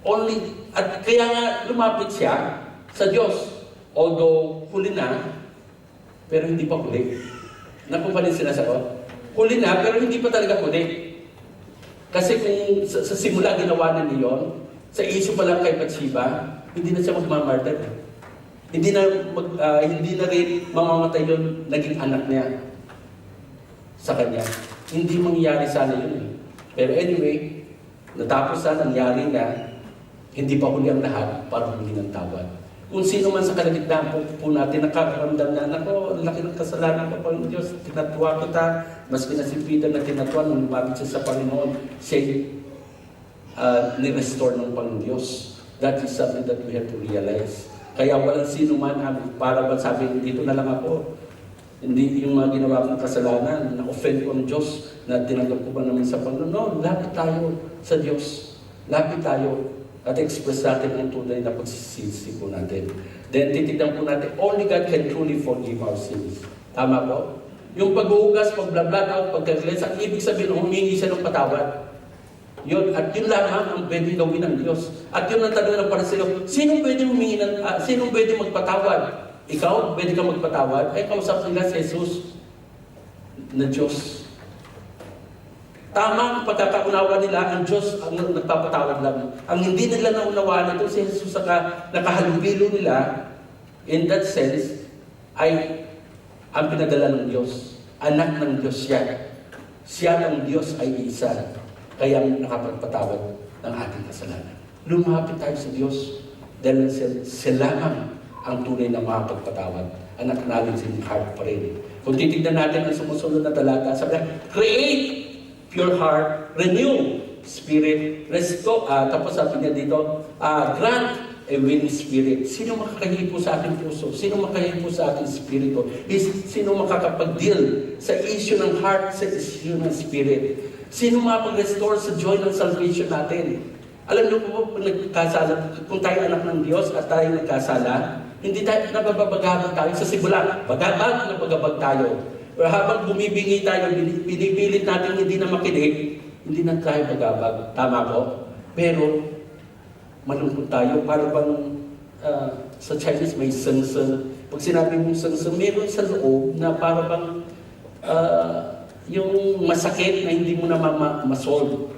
Only, at kaya nga lumapit siya sa Diyos. Although huli na, pero hindi pa huli. Nakumpanin sinasagot? Huli na, pero hindi pa talaga huli. Kasi kung sa simula ginawa na niyon, sa issue pa lang kay Bathsheba, hindi na siya magmamartyr. Hindi na rin mamamatay yung naging anak niya sa kanya. Hindi mangyayari sana yun eh. Pero anyway, natapos na, nangyari na, hindi pa huli ang lahat para humingi ng tawad. Kung sino man sa kalagitnaan po natin nakakaramdam na, nako, laki ng kasalanan ko po ng Diyos, tinatwa kita, maski na si Peter na tinatwa, nung lumapit siya sa Panginoon, siya ni-restore ng Panginoon Diyos. That is something that we have to realize. Kaya walang sino man para ba sabi, dito na lang ako. Hindi yung mga ginawa kong kasalanan, na-offend ko ang Diyos, na tinanggap ko ba naman sa Panginoon. No, lapit tayo sa Diyos. Lapit tayo. At express natin ang tunay na pagsisisi po natin. Then titignan po natin, only God can truly forgive our sins. Tama po? Yung pag-uugas, pag-blablat out, pag-cleanse, ang ibig sabihin, humingi siya ng patawad. Yun, at yun lamang ang pwedeng gawin ng Diyos. At yun ang tanong ng Pariseo, sino pwede humingi sino pwede magpatawad? Ikaw, pwede ka magpatawad? Ay, kausap nila si Jesus na Diyos. Tama ang pagkakaunawa nila, ang Diyos ang nagpapatawad lang. Ang hindi nila naunawaan ito, si Jesus nakahalubilo nila, in that sense, ay ang pinadala ng Diyos. Anak ng Diyos siya. Siya ang Diyos ay isa. Kaya nakapagpatawad ng ating kasalanan. Lumapit tayo sa Diyos dahil siya lamang ang tunay na makapagpatawad. Ang acknowledging heart pa rin. Kung titignan natin ang sumusunod na talata, sabi na, create pure heart, renew spirit, restore, tapos sabi niya dito, grant a willing spirit. Sino makakahipo sa ating puso? Sino makakahipo sa ating spirito? Sino makakapag-deal sa issue ng heart, sa issue ng spirit? Sino makapag-restore sa joy ng salvation natin? Alam niyo po, kung tayo anak ng Diyos at tayo nagkasala, hindi tayo nababagabag tayo sa simula. Bagabag na bagabag tayo. Pero habang bumibingi tayo, pinipilit natin hindi na makinig, hindi na tayo magabag. Tama po? Pero, malungkot tayo. Para bang sa Chinese may seng-seng. Pag sinabi mong seng-seng, meron sa loob na para bang yung masakit na hindi mo na ma-solve.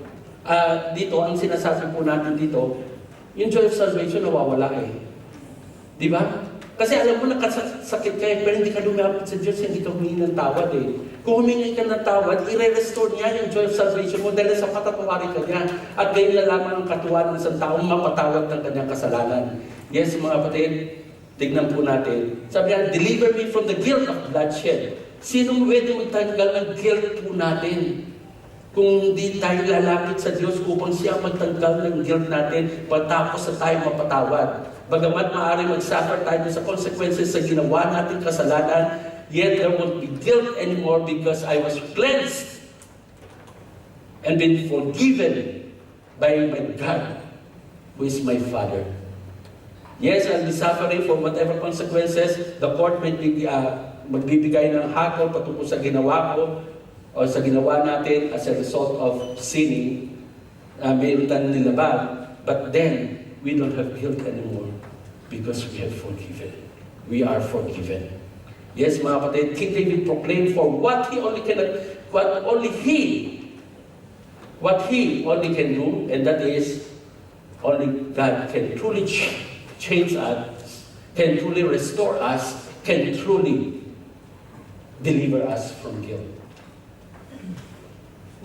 Dito, ang sinasabi po natin dito, yung joy of salvation nawawala eh. Di ba? Kasi alam mo, nakasakit ka pero hindi ka lumapit sa Diyos, hindi ka humingi ng tawad eh. Kung humingi ka ng tawad, i-restore niya yung joy of salvation mo dahil sa patatawarin ka niya. At gayon lamang ang katuwaan ng isang taong mapatawad ng kanyang kasalanan. Yes, mga kapatid, tignan po natin. Sabi niya, deliver me from the guilt of bloodshed. Sinong pwede magtanggal ng guilt po natin? Kung hindi tayo lalapit sa Diyos upang siya magtanggal ng guilt natin, patapos na tayo mapatawad. Bagamat maaari mag-suffer tayo sa consequences sa ginawa natin kasalanan, yet there won't be guilt anymore because I was cleansed and been forgiven by my God, who is my Father. Yes, I'll be suffering for whatever consequences. The court may magbibigay ng hakol patungkol sa ginawa ko o sa ginawa natin as a result of sinning, mayroon tayong nilabag. But then, we don't have guilt anymore because we have forgiven. We are forgiven. Yes, mga kapatid, King David proclaimed for what he only can do, and that is only God can truly change us, can truly restore us, can truly deliver us from guilt.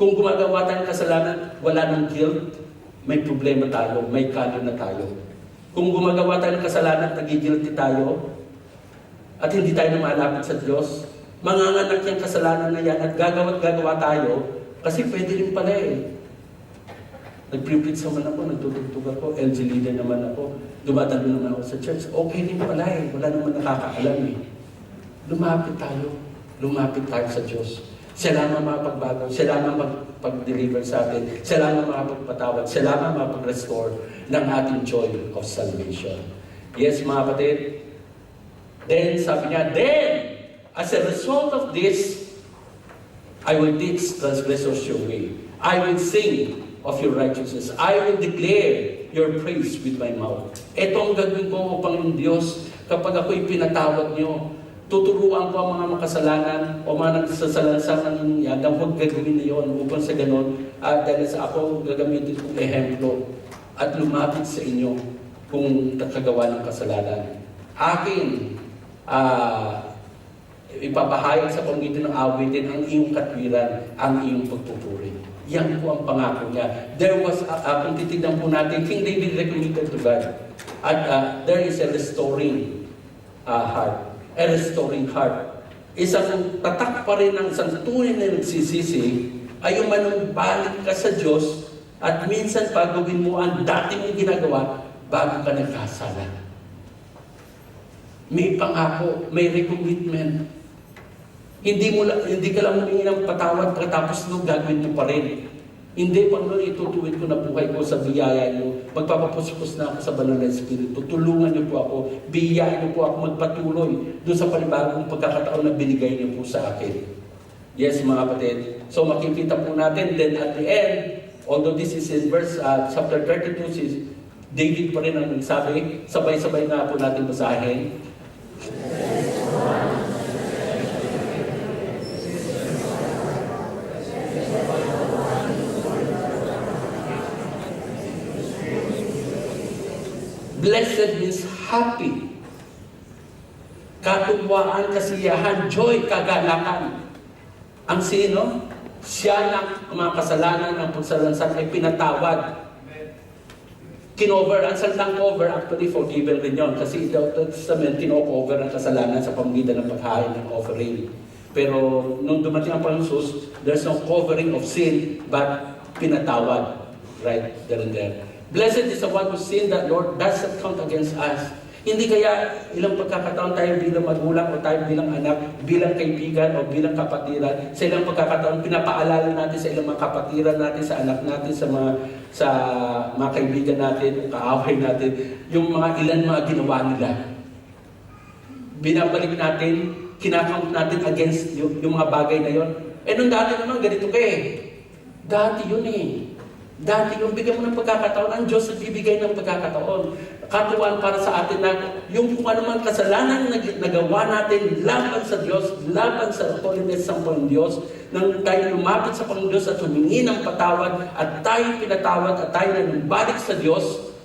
Kung gumagawa tayong kasalanan, wala ng guilt, may problema tayo, may kalyo na tayo. Kung gumagawa tayo ng kasalanan, nagigilty tayo, at hindi tayo lumalapit sa Diyos, manganganak yung kasalanan na yan at gagawa tayo, kasi pwede rin pala eh. Nag-preach naman ako, nagtutugtog ako, LG leader naman ako, dumadalo naman ako sa church. Okay din pala eh, wala naman nakakaalam eh. Lumapit tayo sa Diyos. Siya lamang makapagbago, siya lamang pag-deliver sa atin, siya lamang makapagpatawad, siya lamang makapag-restore ng ating joy of salvation. Yes, mga kapatid. Then, sabi niya, then, as a result of this, I will teach transgressors your way. I will sing of your righteousness. I will declare your praise with my mouth. Ito ang gagawin ko, O Panginoon Diyos, kapag ako'y pinatawad niyo. Tuturuan ko ang mga makasalanan o mga nagsasalansan ng yagang, huwag gagawin na yun upang sa ganon, dahil sa ako gagamitin kong ehemplo at lumapit sa inyo kung nakagawa ng kasalanan. Akin, ipapahayag sa pamamagitan ng awitin ang iyong katwiran, ang iyong pagpupuri. Yan po ang pangako niya. There was, kung titignan po natin, King David recommitted to God. At there is a restoring heart. A restoring heart. Isang tatak pa rin ng isang tunay na nagsisisi ay yung manumbalik ka sa Diyos at minsan pagawin mo ang dati mong ginagawa bago ka nagkasala. May pangako, may recommitment. Hindi ka lang humingi ng patawad tapos nung gagawin mo pa rin. Hindi, Panginoon, itutuwid ko na buhay ko sa biyaya niyo. Magpapapuspos na ako sa banal na Espiritu. Tulungan niyo po ako. Biyayan niyo po ako magpatuloy doon sa panibagong pagkakataon na binigay niyo po sa akin. Yes, mga kapatid. So makikita po natin, then at the end, although this is in verse chapter 32, David pa rin ang nagsabi, sabay-sabay na po natin basahin. Blessed means happy. Katuwaan, kasiyahan, joy, kagalakan. Ang sino? Siya na ang mga kasalanan ng pagsalansan ay pinatawad. Kinover, ang salitang cover, actually forgiven rin yun. Kasi ito, Testament, kino-cover ang kasalanan sa pamamagitan ng paghain ng offering. Pero nung dumating ang Panginoon Jesus, there's no covering of sin, but pinatawad. Right there and there. Blessed is the one who sinned that Lord does not count against us. Hindi kaya ilang pagkakataon tayo bilang magulang o tayo bilang anak, bilang kaibigan o bilang kapatiran, sa ilang pagkakataon pinapaalala natin sa ilang mga kapatiran natin, sa anak natin, sa mga kaibigan natin, o kaaway natin, yung mga ilan mga ginawa nila. Binabalik natin, kinakount natin against yung mga bagay na yon. Nung dati naman, ganito ka eh. Dati yun eh. Dati yung bigyan mo ng pagkakataon, ang Diyos nagbibigay ng pagkakataon. Katuwaan para sa atin na yung kung ano man kasalanan na nagawa natin laban sa Diyos, laban sa holiness ng Panginoon Diyos, nang tayo lumapit sa Panginoon Diyos at humingi ng patawad at tayo pinatawad at tayo nanumbalik sa Diyos,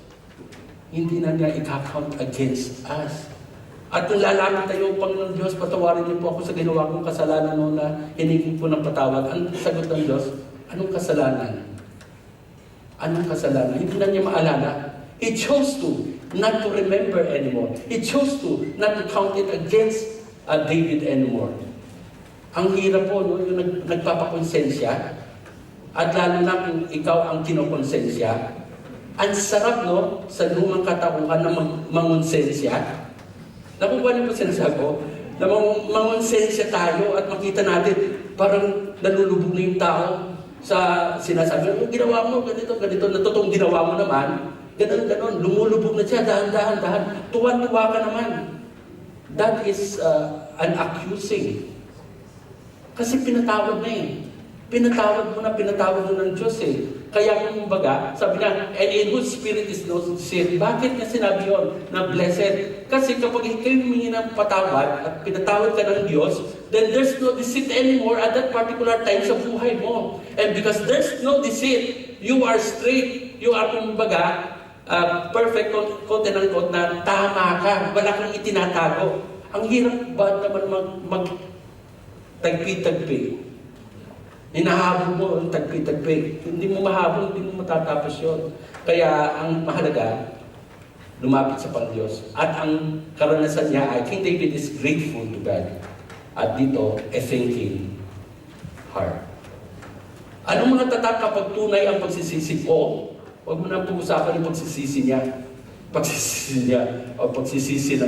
hindi na niya i-count against us. At kung lalapit tayo, Panginoon Diyos, patawarin niyo po ako sa ginawa kong kasalanan noon na hiningi po ng patawad. Ang sagot ng Diyos, anong kasalanan? Anong kasalanan? Hindi na niya maalala. He chose to not to remember anymore. He chose to not to count it against David anymore. Ang hirap po, no? Yung nagpapakonsensya, at lalo na kung ikaw ang kinokonsensya, ang sarap, no, sa lumang katauhan na mangonsensya. Nakukuha niyo po sinasabi ko? Na mangonsensya tayo at makita natin, parang nalulubog na yung tao sa sinasabi, ginawa mo, ganito, ganito, na totoong ginawa mo naman, ganon, lumulubog na siya, dahan. Tuwan-tuwa ka naman. That is an accusing. Kasi pinatawad na eh. Pinatawad mo ng Diyos eh. Kaya kung baga, sabi niya, and in whose spirit is no sin. Bakit niya sinabi yun na blessed? Kasi kapag ikaw humingi ng patawad at pinatawad ka ng Diyos, then there's no deceit anymore at that particular time sa buhay mo. And because there's no deceit, you are straight. You are kumbaga, perfect, quote and unquote, na tama ka. Wala kang itinatago. Ang hirap ba naman mag-tagpi-tagpi? Hinahabol mo ang tagpi-tagpi. Hindi mo mahabol, hindi mo matatapos yun. Kaya ang mahalaga, lumapit sa Pangdiyos. At ang karanasan niya ay King David is grateful to God. At dito, a thinking heart. Anong mga tatak kapag tunay ang pagsisisi ko? Huwag mo na pag-usapan yung pagsisisi niya. Pagsisisi niya o pagsisisi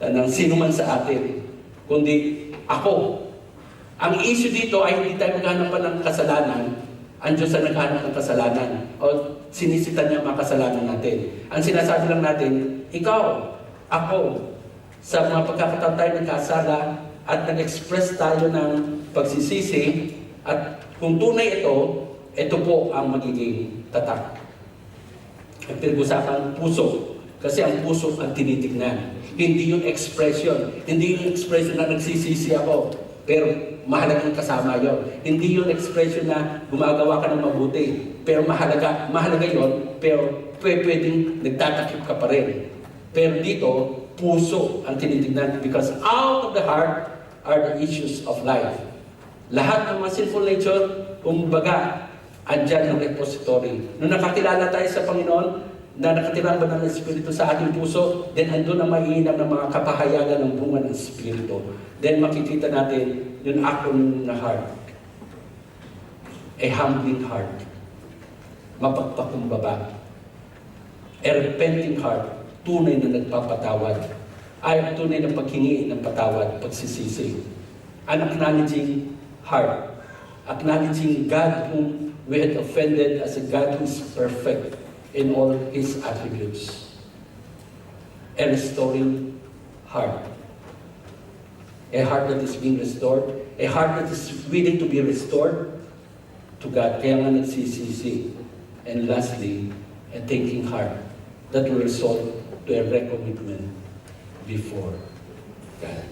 ng sino man sa atin. Kundi ako. Ang issue dito ay hindi tayo maghanap pa ng kasalanan. Ang Diyos ang naghanap ng kasalanan. O sinisitan niya mga kasalanan natin. Ang sinasabi lang natin, ikaw, ako, sa mga pagkakataon tayo nagkasala at nag-express tayo ng pagsisisi at kung tunay ito po ang magiging tatak. Ang pinag-usapan, puso. Kasi ang puso ang tinitignan. Hindi yung expression. Hindi yung expression na nagsisisi ako. Pero mahalagang kasama yon. Hindi yung expression na gumagawa ka ng mabuti. Pero mahalaga yon, pero pwedeng nagtatakip ka pa rin. Pero dito, puso ang tinitignan because out of the heart are the issues of life. Lahat ng mga sinful nature, kumbaga, andyan ang repository. Nung nakakilala tayo sa Panginoon, na nakatirang ba ng Espiritu sa ating puso, then andun ang maiinam ng mga kapahayagan ng bunga ng Espiritu. Then makikita natin yung akon na heart. A humbling heart. Mapagpakumbaba. A repenting heart. Tunay na nagpapatawad. Ay tunay na paghingi ng patawad, pagsisisi. An acknowledging heart. Acknowledging God whom we had offended as a God who is perfect in all His attributes. A restoring heart. A heart that is being restored. A heart that is willing to be restored to God. Kaya nga nagsisisi. And lastly, a thinking heart that will result to a recommitment before God.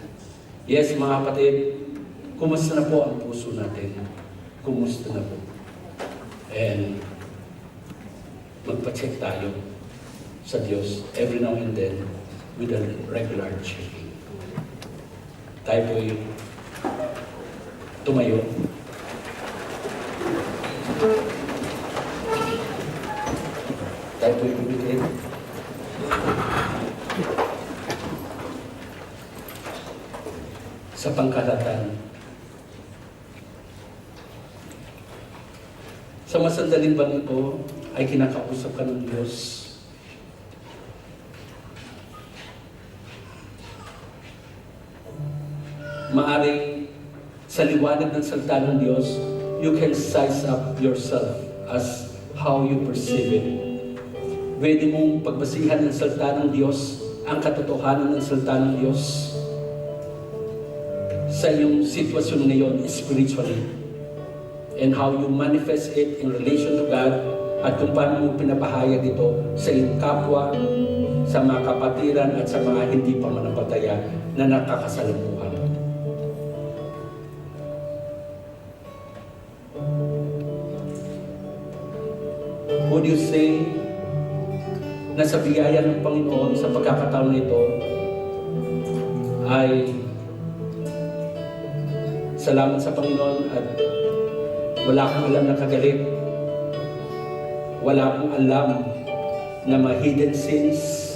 Yes, mga kapatid, kumusta na po ang puso natin? Kumusta na po? And magpa-check tayo sa Diyos every now and then with a regular checking. Tayo po'y tumayo. Tayo po'y kumikit. Sa pangkalatan. Sa masandaling bang ito, ay kinakausap ka ng Diyos. Maaring sa liwanag ng salita ng Diyos, you can size up yourself as how you perceive it. Pwede mong pagbasihan ng salita ng Diyos, ang katotohanan ng salita ng Diyos sa iyong sitwasyon ngayon spiritually, and how you manifest it in relation to God, at kung paano mo pinapahayag ito sa iyong kapwa, sa mga kapatiran at sa mga hindi pa manapataya na nakakasalukuhan. Would you say na sa biyaya ng Panginoon sa pagkakataon nito, ay salamat sa Panginoon at wala akong alam na kagalit. Wala akong alam na mga hidden sins.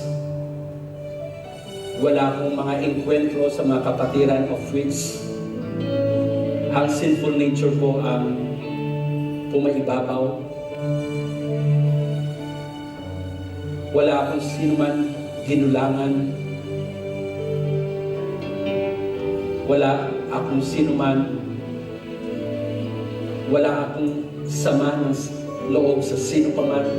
Wala akong mga enkwentro sa mga kapatiran of which ang sinful nature ko ang pumaibabaw. Wala akong sinuman ginulangan. Wala akong sinuman. Wala akong sama ng loob sa sino pa man.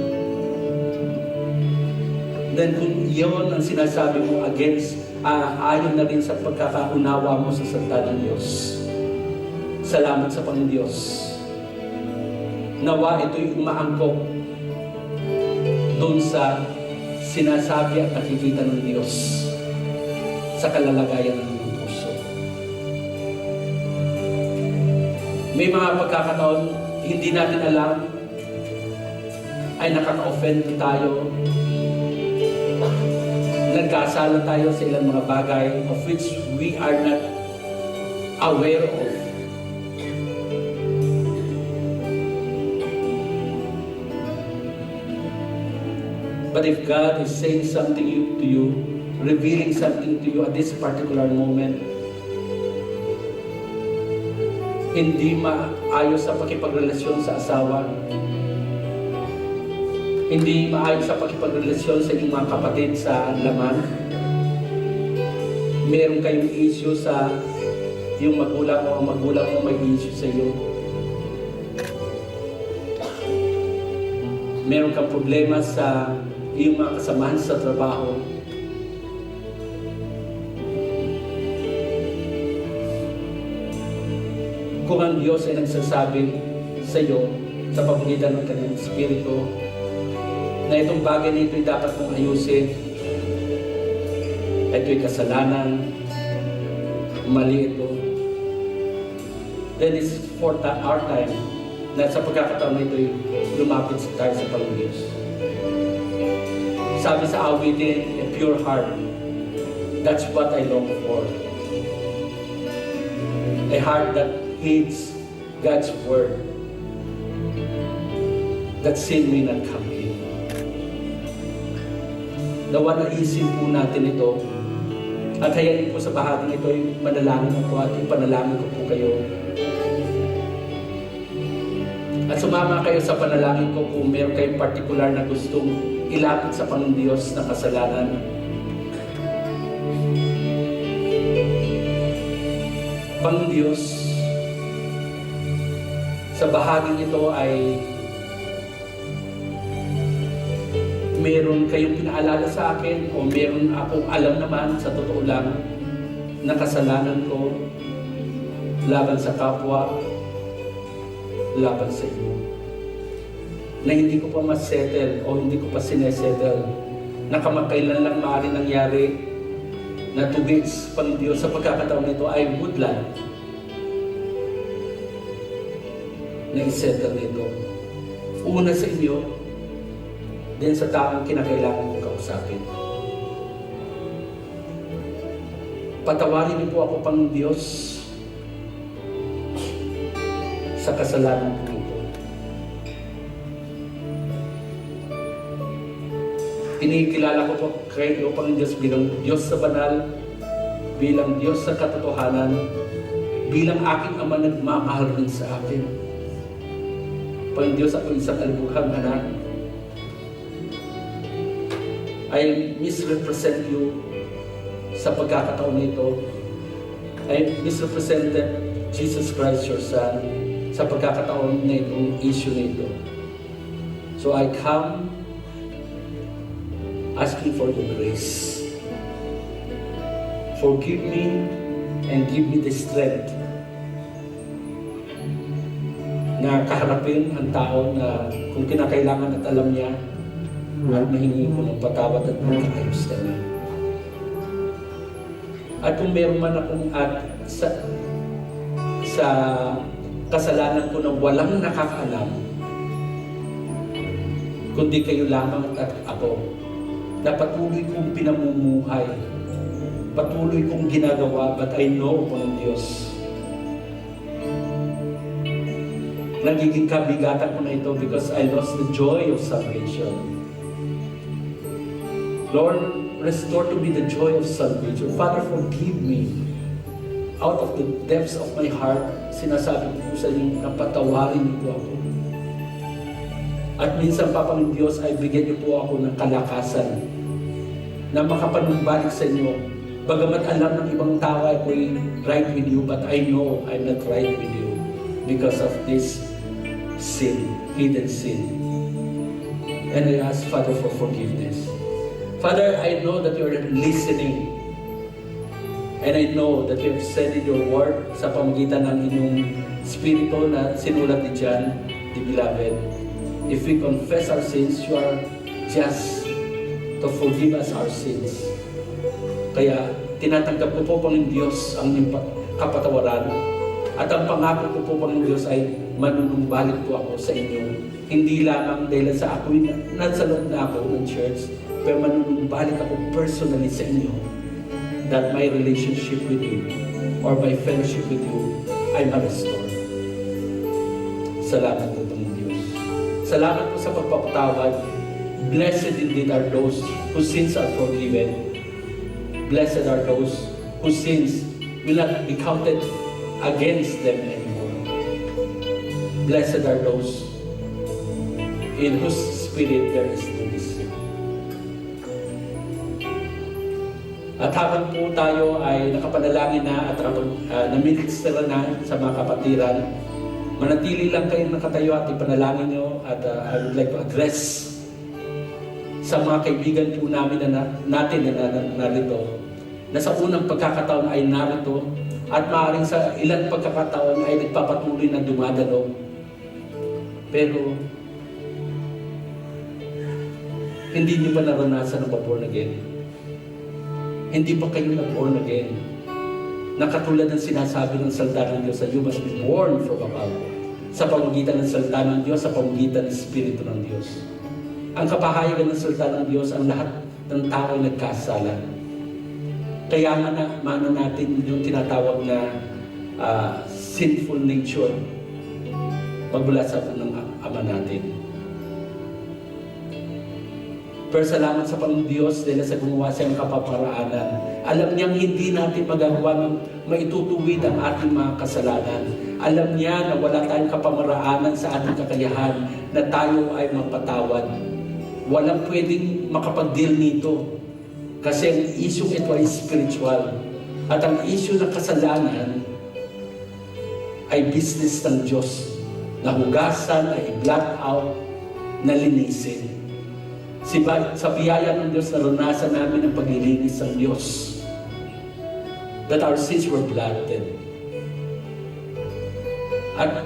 Then kung iyon ang sinasabi mo against, ayon na rin sa pagkakaunawa mo sa salita ng Diyos. Salamat sa Panginoon Diyos. Nawa ito'y umaangkop doon sa sinasabi at nakikita ng Diyos sa kalalagayan ng iyong puso. May mga pagkakataon hindi natin alam ay nakaka-offend tayo. Nagkasala tayo sa ilang mga bagay of which we are not aware of. But if God is saying something to you, revealing something to you at this particular moment, hindi maayos sa pakipagrelasyon sa asawa, hindi maayos sa pakipagrelasyon sa inyong mga kapatid sa laman, meron kayong issue sa yung magulang o ang magulang mo may issue sa iyo, meron kang problema sa iyong mga kasamahan sa trabaho, kung ang Diyos ay nagsasabi sa iyo sa pamamagitan ng kanyang Espiritu na itong bagay na ito'y dapat mong ayusin, ito'y kasalanan, mali ito, then it's for our time na sa pagkakataon na ito'y lumapit tayo sa Panginoon Diyos. Sabi sa awitin, a pure heart, that's what I long for. A heart that hates God's word, that sin may not come in. Nawa naisin po natin ito, at hayanin po sa bahaging ito ay manalangin ako at ipanalangin ko po kayo. At sumama kayo sa panalangin ko kung meron kayong particular na gustong ilapit sa Panginoon Diyos na kasalanan. Panginoon Diyos, sa bahaging ito ay meron kayong pinaalala sa akin o meron akong alam naman sa totoo lang na kasalanan ko laban sa kapwa, laban sa iyo, na hindi ko pa ma-settle o hindi ko pa sinesettle, na kamakailan lang maaari nangyari, na to be Panginoon Diyos sa pagkakataon nito I would like na isettle nito. Una sa inyo, then sa taong kinakailangan kong kausapin. Patawarin niyo po ako, Panginoon Diyos, sa kasalanan ko ito. Inikilala ko po kayo, Panginoon Diyos, bilang Diyos sa banal, bilang Diyos sa katotohanan, bilang aking Ama nagmamahal rin sa akin. Panginoon Diyos, ako isang alibughang anak. I misrepresent you sa pagkakataon nito. I misrepresented Jesus Christ, your Son, sa pagkakataon na itong issue nito. So I come asking for your grace. Forgive me and give me the strength na kaharapin ang tao na kung kinakailangan at alam niya, at mahingi ko ng patawad at magkaayos kami. At kung meron man akong sa kasalanan ko na walang nakakaalam, kundi kayo lamang at ako, na patuloy kong pinamumuhay patuloy kong ginagawa, but I know, Panginoon Diyos, nagiging kabigatan ko na ito because I lost the joy of salvation. Lord, restore to me the joy of salvation. Father, forgive me. Out of the depths of my heart, sinasabi ko sa inyo, napatawarin niyo po ako. At minsan, Panginoon Diyos, ay bigyan niyo po ako ng kalakasan na makapanumbalik sa inyo. Bagamat alam ng ibang tao ay ako'y right with you, but I know I'm not right with you because of this sin, hidden sin. And I ask, Father, for forgiveness. Father, I know that you're listening. And I know that you have said in your word sa pamagitan ng inyong spirito na sinulat ni John, the beloved, if we confess our sins, you are just to forgive us our sins. Kaya tinatanggap ko po, Panginoon Diyos, ang inyong kapatawaran. At ang pangako ko po, Panginoon Diyos, ay manunumbalik po ako sa inyo. Hindi lamang dahil sa ako'y nasa loob na ako ng church, pero manunumbalik ako personally sa inyo that my relationship with you or my fellowship with you ay ma-restore. Salamat po, Panginoon Diyos. Salamat po sa pagpapatawad. Blessed indeed are those whose sins are forgiven. Blessed are those whose sins will not be counted against them anymore. Blessed are those in whose spirit there is no deceit. At habang po tayo ay nakapanalangin na at na-minister na sa mga kapatiran, manatili lang kayong nakatayo at ipanalangin nyo at I would like to address sa mga kaibigan po namin natin na narito, na sa unang pagkakataon ay narito at maaaring sa ilang pagkakataon ay nagpapatuloy na dumadalo. Pero hindi niyo ba naranasan ang born again? Hindi ba kayo na-born again? Na katulad ng sinasabi ng salita ng Diyos, you must be born from above. Sa pamamagitan ng salita ng Diyos, sa pamamagitan ng Espiritu ng Diyos. Ang kapahayagan ng salita ng Diyos, ang lahat ng tao ay nagkasala. Kaya nga maano natin yung tinatawag na sinful nature magmula sa ng Ama natin. Pero salamat sa Panginoon Diyos dahil sa gumawa siya ng kapaparaanan. Alam niyang hindi natin magagawa ng maitutuwid ang ating mga kasalanan. Alam niya na wala tayong kapamaraanan sa ating kakayahan na tayo ay magpatawad. Walang pwedeng makapag-deal nito. Kasi ang issue ito ay spiritual. At ang issue ng kasalanan ay business ng Diyos. Nahugasan, ay blot out, nalinisin. Sa biyaya ng Diyos, naranasan namin ang paglilinis ng Diyos. That our sins were blotted. At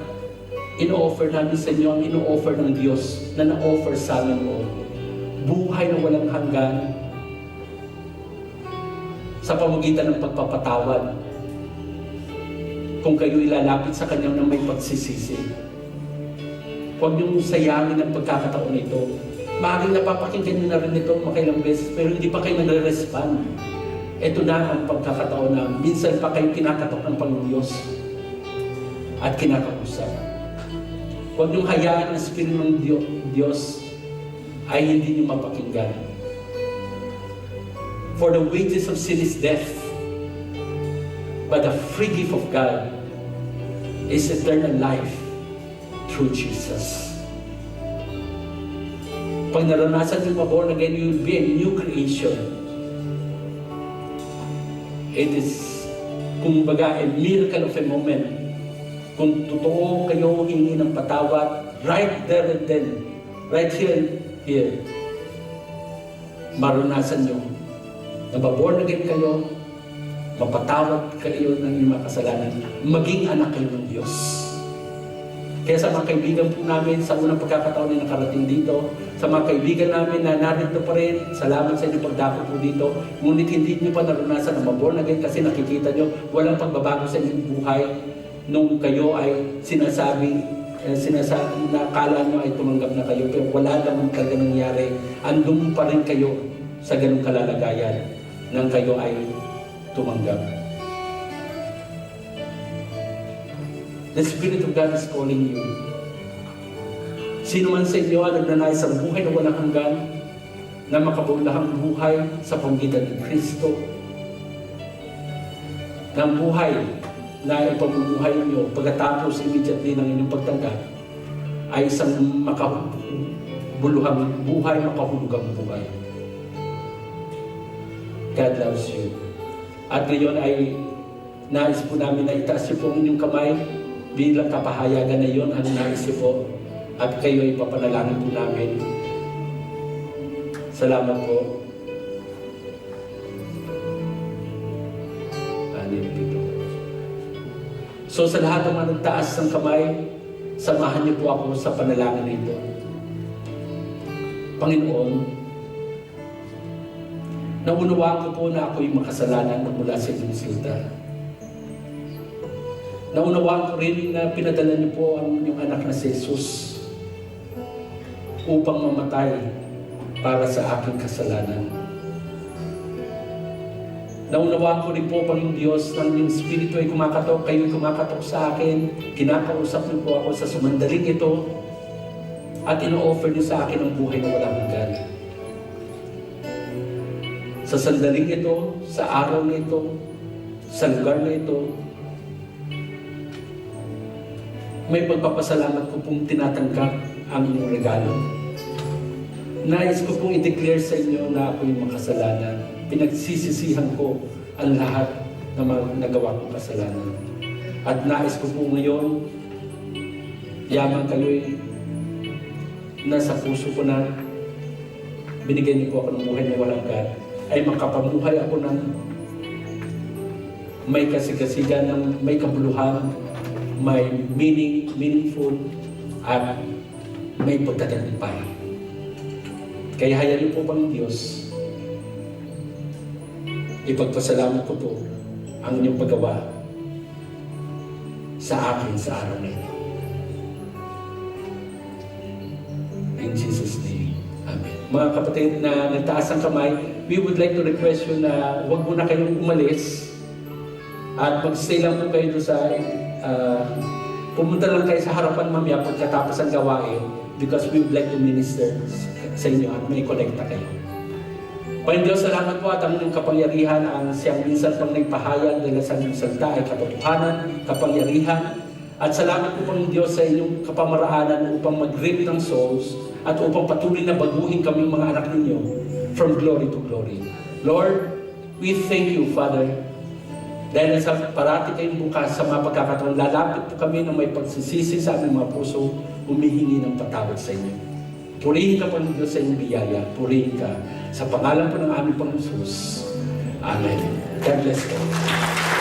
ino-offer namin sa inyo ang ino-offer ng Diyos na na-offer sa amin mo. Buhay na walang hanggan sa pamamagitan ng pagpapatawad. Kung kayo ilalapit sa Kanya na may pagsisisi. Huwag niyong sayangin ang pagkakataon ito. Maaaring napapakinggan nyo na rin ito makailang beses, pero hindi pa kayo nagre-respond. Ito na ang pagkakataon na minsan pa kayo kinakatok ng Panginoon Diyos at kinakausap. Huwag niyong hayaan ang Espiritu ng Diyos ay hindi niyo mapakinggan. For the wages of sin is death, but the free gift of God is eternal life through Jesus. Pag naranasan yung born again, you will be a new creation. It is, kumbaga, a miracle of a moment. Kung totoo kayo hingi ng patawad, right there and then, right here, maranasan nyo na born again kayo, mapatawad kayo ng inyong mga kasalanan, maging anak kayo ng Diyos. Kaya sa mga kaibigan po namin, sa unang pagkakataon na nakarating dito, sa mga kaibigan namin na narito pa rin, salamat sa inyong pagdako po dito. Ngunit hindi nyo pa naranasan na maborn again kasi nakikita nyo, walang pagbabago sa inyong buhay nung kayo ay sinasabi na akala nyo ay tumanggap na kayo, pero wala naman talaga nangyari. Andun pa rin kayo sa ganung kalalagayan nang kayo ay tumanggap. The Spirit of God is calling you. Sino man sa inyo ang nagnanais ang buhay na walang hanggan, na makabulahang buhay sa pamamagitan ni Kristo, ng buhay na ipamumuhay niyo pagkatapos immediately ng inyong pagtanggap, ay isang makabuluhang buhay, makahulugang buhay. God loves you. At ngayon ay nais po namin na itaas niyo po ang inyong kamay bilang kapahayagan na iyon ang nais niyo po. At kayo ay papanalangin po namin. Salamat po. So sa lahat ng mga nagtaas ng kamay, samahan niyo po ako sa panalangin nito. Panginoon, naunawaan ko po na ako'y makasalanan mula sa inyong salita. Naunawaan ko rin na pinadala niyo po ang inyong anak na si Jesus upang mamatay para sa aking kasalanan. Naunawaan ko rin po, Panginoon Diyos, ng inyong Espiritu ay kumakatok, kayo'y kumakatok sa akin, kinakausap niyo po ako sa sumandaling ito, at ino-offer niyo sa akin ang buhay na walang hanggan. Sa sandaling ito, sa araw na ito, sa lugar na ito, may pagpapasalamat ko pong tinatanggap ang inyong regalo. Nais ko pong i-declare sa inyo na ako'y makasalanan. Pinagsisisihan ko ang lahat ng mga nagawa kong kasalanan. At nais ko po ngayon, yaman kayo'y nasa puso ko na binigyan niyo po ako ng buhay na walang hanggan, ay makapamuhay ako ng may kasigasigan, ng may kabuluhan, may meaningful, at may pagtatagumpay. Kaya hayaan niyo po, Panginoon Diyos, ipagpasalamat ko po ang inyong paggawa sa akin sa araw na ito. In Jesus' name, Amen. Mga kapatid na nagtaas ang kamay, we would like to request you na huwag muna kayong umalis at mag-stay lang po kayo doon sa pumunta lang kayo sa harapan mamaya pagkatapos ang gawain because we would like to minister sa inyo at may kolekta kayo. Panginoon Diyos, salamat po at ang inyong kapangyarihan ang siyang minsan pang nagpahayag dahil sa inyong salita ay katotohanan, kapangyarihan. At salamat po, Panginoon Diyos, sa inyong kapamaraanan upang mag-reap ng souls at upang patuloy na baguhin kami mga anak ninyo from glory to glory. Lord, we thank you, Father, dahil sa parati kayong bukas sa mga pagkakataon, lalapit po kami ng may pagsisisi sa aming mga puso, humihingi ng patawad sa inyo. Purihin ka, Panginoon Diyos, sa inyong biyaya. Purihin ka. Sa pangalan po ng aming Panginoon Jesus. Amen. God bless you.